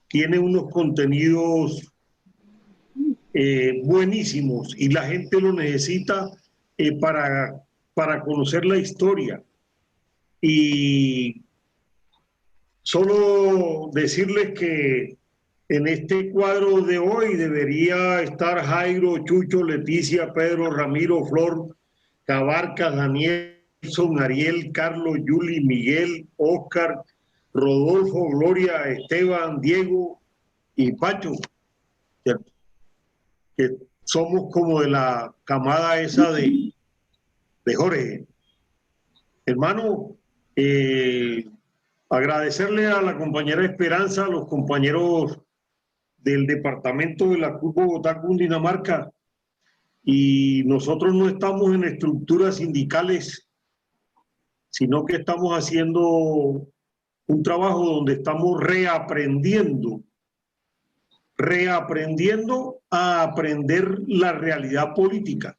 tiene unos contenidos buenísimos y la gente lo necesita para conocer la historia. Y solo decirles que en este cuadro de hoy debería estar Jairo, Chucho, Leticia, Pedro, Ramiro, Flor, Cabarcas, Daniel, Ariel, Carlos, Yuli, Miguel, Oscar, Rodolfo, Gloria, Esteban, Diego y Pacho, que somos como de la camada esa de Jorge. Hermano, agradecerle a la compañera Esperanza, a los compañeros del departamento de la CUT Bogotá, Cundinamarca, y nosotros no estamos en estructuras sindicales, sino que estamos haciendo un trabajo donde estamos reaprendiendo a aprender la realidad política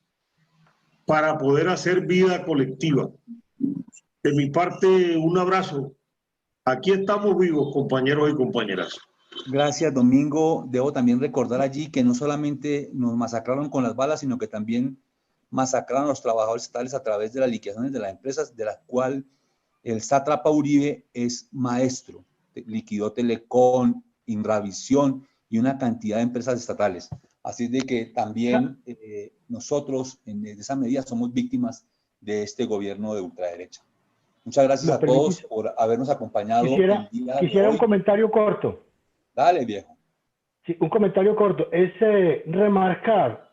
para poder hacer vida colectiva. De mi parte, un abrazo. Aquí estamos vivos, compañeros y compañeras. Gracias, Domingo. Debo también recordar allí que no solamente nos masacraron con las balas, sino que también masacraron a los trabajadores estatales a través de las liquidaciones de las empresas, de las cuales el sátrapa Uribe es maestro. Liquidó Telecom, Inravisión y una cantidad de empresas estatales. Así de que también nosotros, en esa medida, somos víctimas de este gobierno de ultraderecha. Muchas gracias a todos por habernos acompañado. Quisiera un comentario corto. Dale, viejo. Sí, un comentario corto. Es remarcar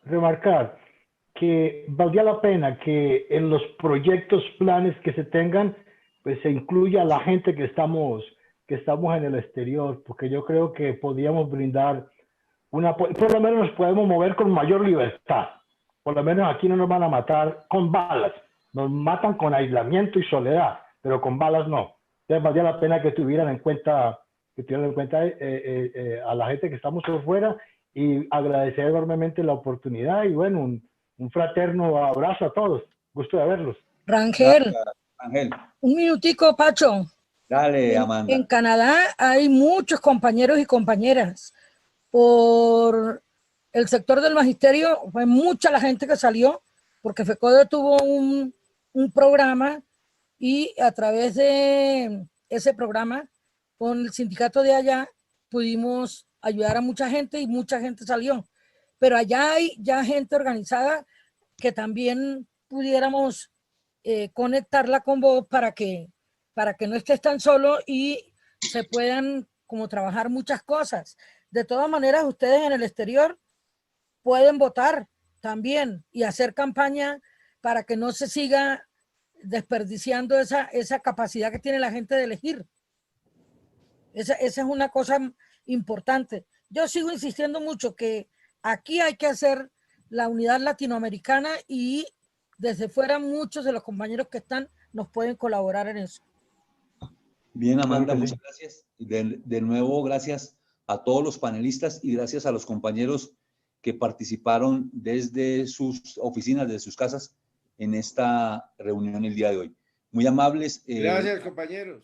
que valdría la pena que en los proyectos, planes que se tengan, pues se incluya a la gente que estamos en el exterior, porque yo creo que podríamos brindar por lo menos nos podemos mover con mayor libertad. Por lo menos aquí no nos van a matar con balas, nos matan con aislamiento y soledad, pero con balas no. Entonces valdría la pena que tuvieran en cuenta a la gente que estamos por fuera, y agradecer enormemente la oportunidad y bueno, un fraterno abrazo a todos. Gusto de verlos. Rangel, Ángel. Un minutico, Pacho. Dale, Amanda. En Canadá hay muchos compañeros y compañeras. Por el sector del magisterio fue mucha la gente que salió, porque FECODE tuvo un programa, y a través de ese programa con el sindicato de allá pudimos ayudar a mucha gente y mucha gente salió. Pero allá hay ya gente organizada que también pudiéramos conectarla con vos para que para que no estés tan solo y se puedan como trabajar muchas cosas. De todas maneras, ustedes en el exterior pueden votar también y hacer campaña para que no se siga desperdiciando esa capacidad que tiene la gente de elegir. Esa es una cosa importante. Yo sigo insistiendo mucho que aquí hay que hacer la unidad latinoamericana y desde fuera muchos de los compañeros que están nos pueden colaborar en eso. Bien, Amanda, muchas gracias. De nuevo, gracias a todos los panelistas y gracias a los compañeros que participaron desde sus oficinas, desde sus casas, en esta reunión el día de hoy. Muy amables. Gracias, compañeros.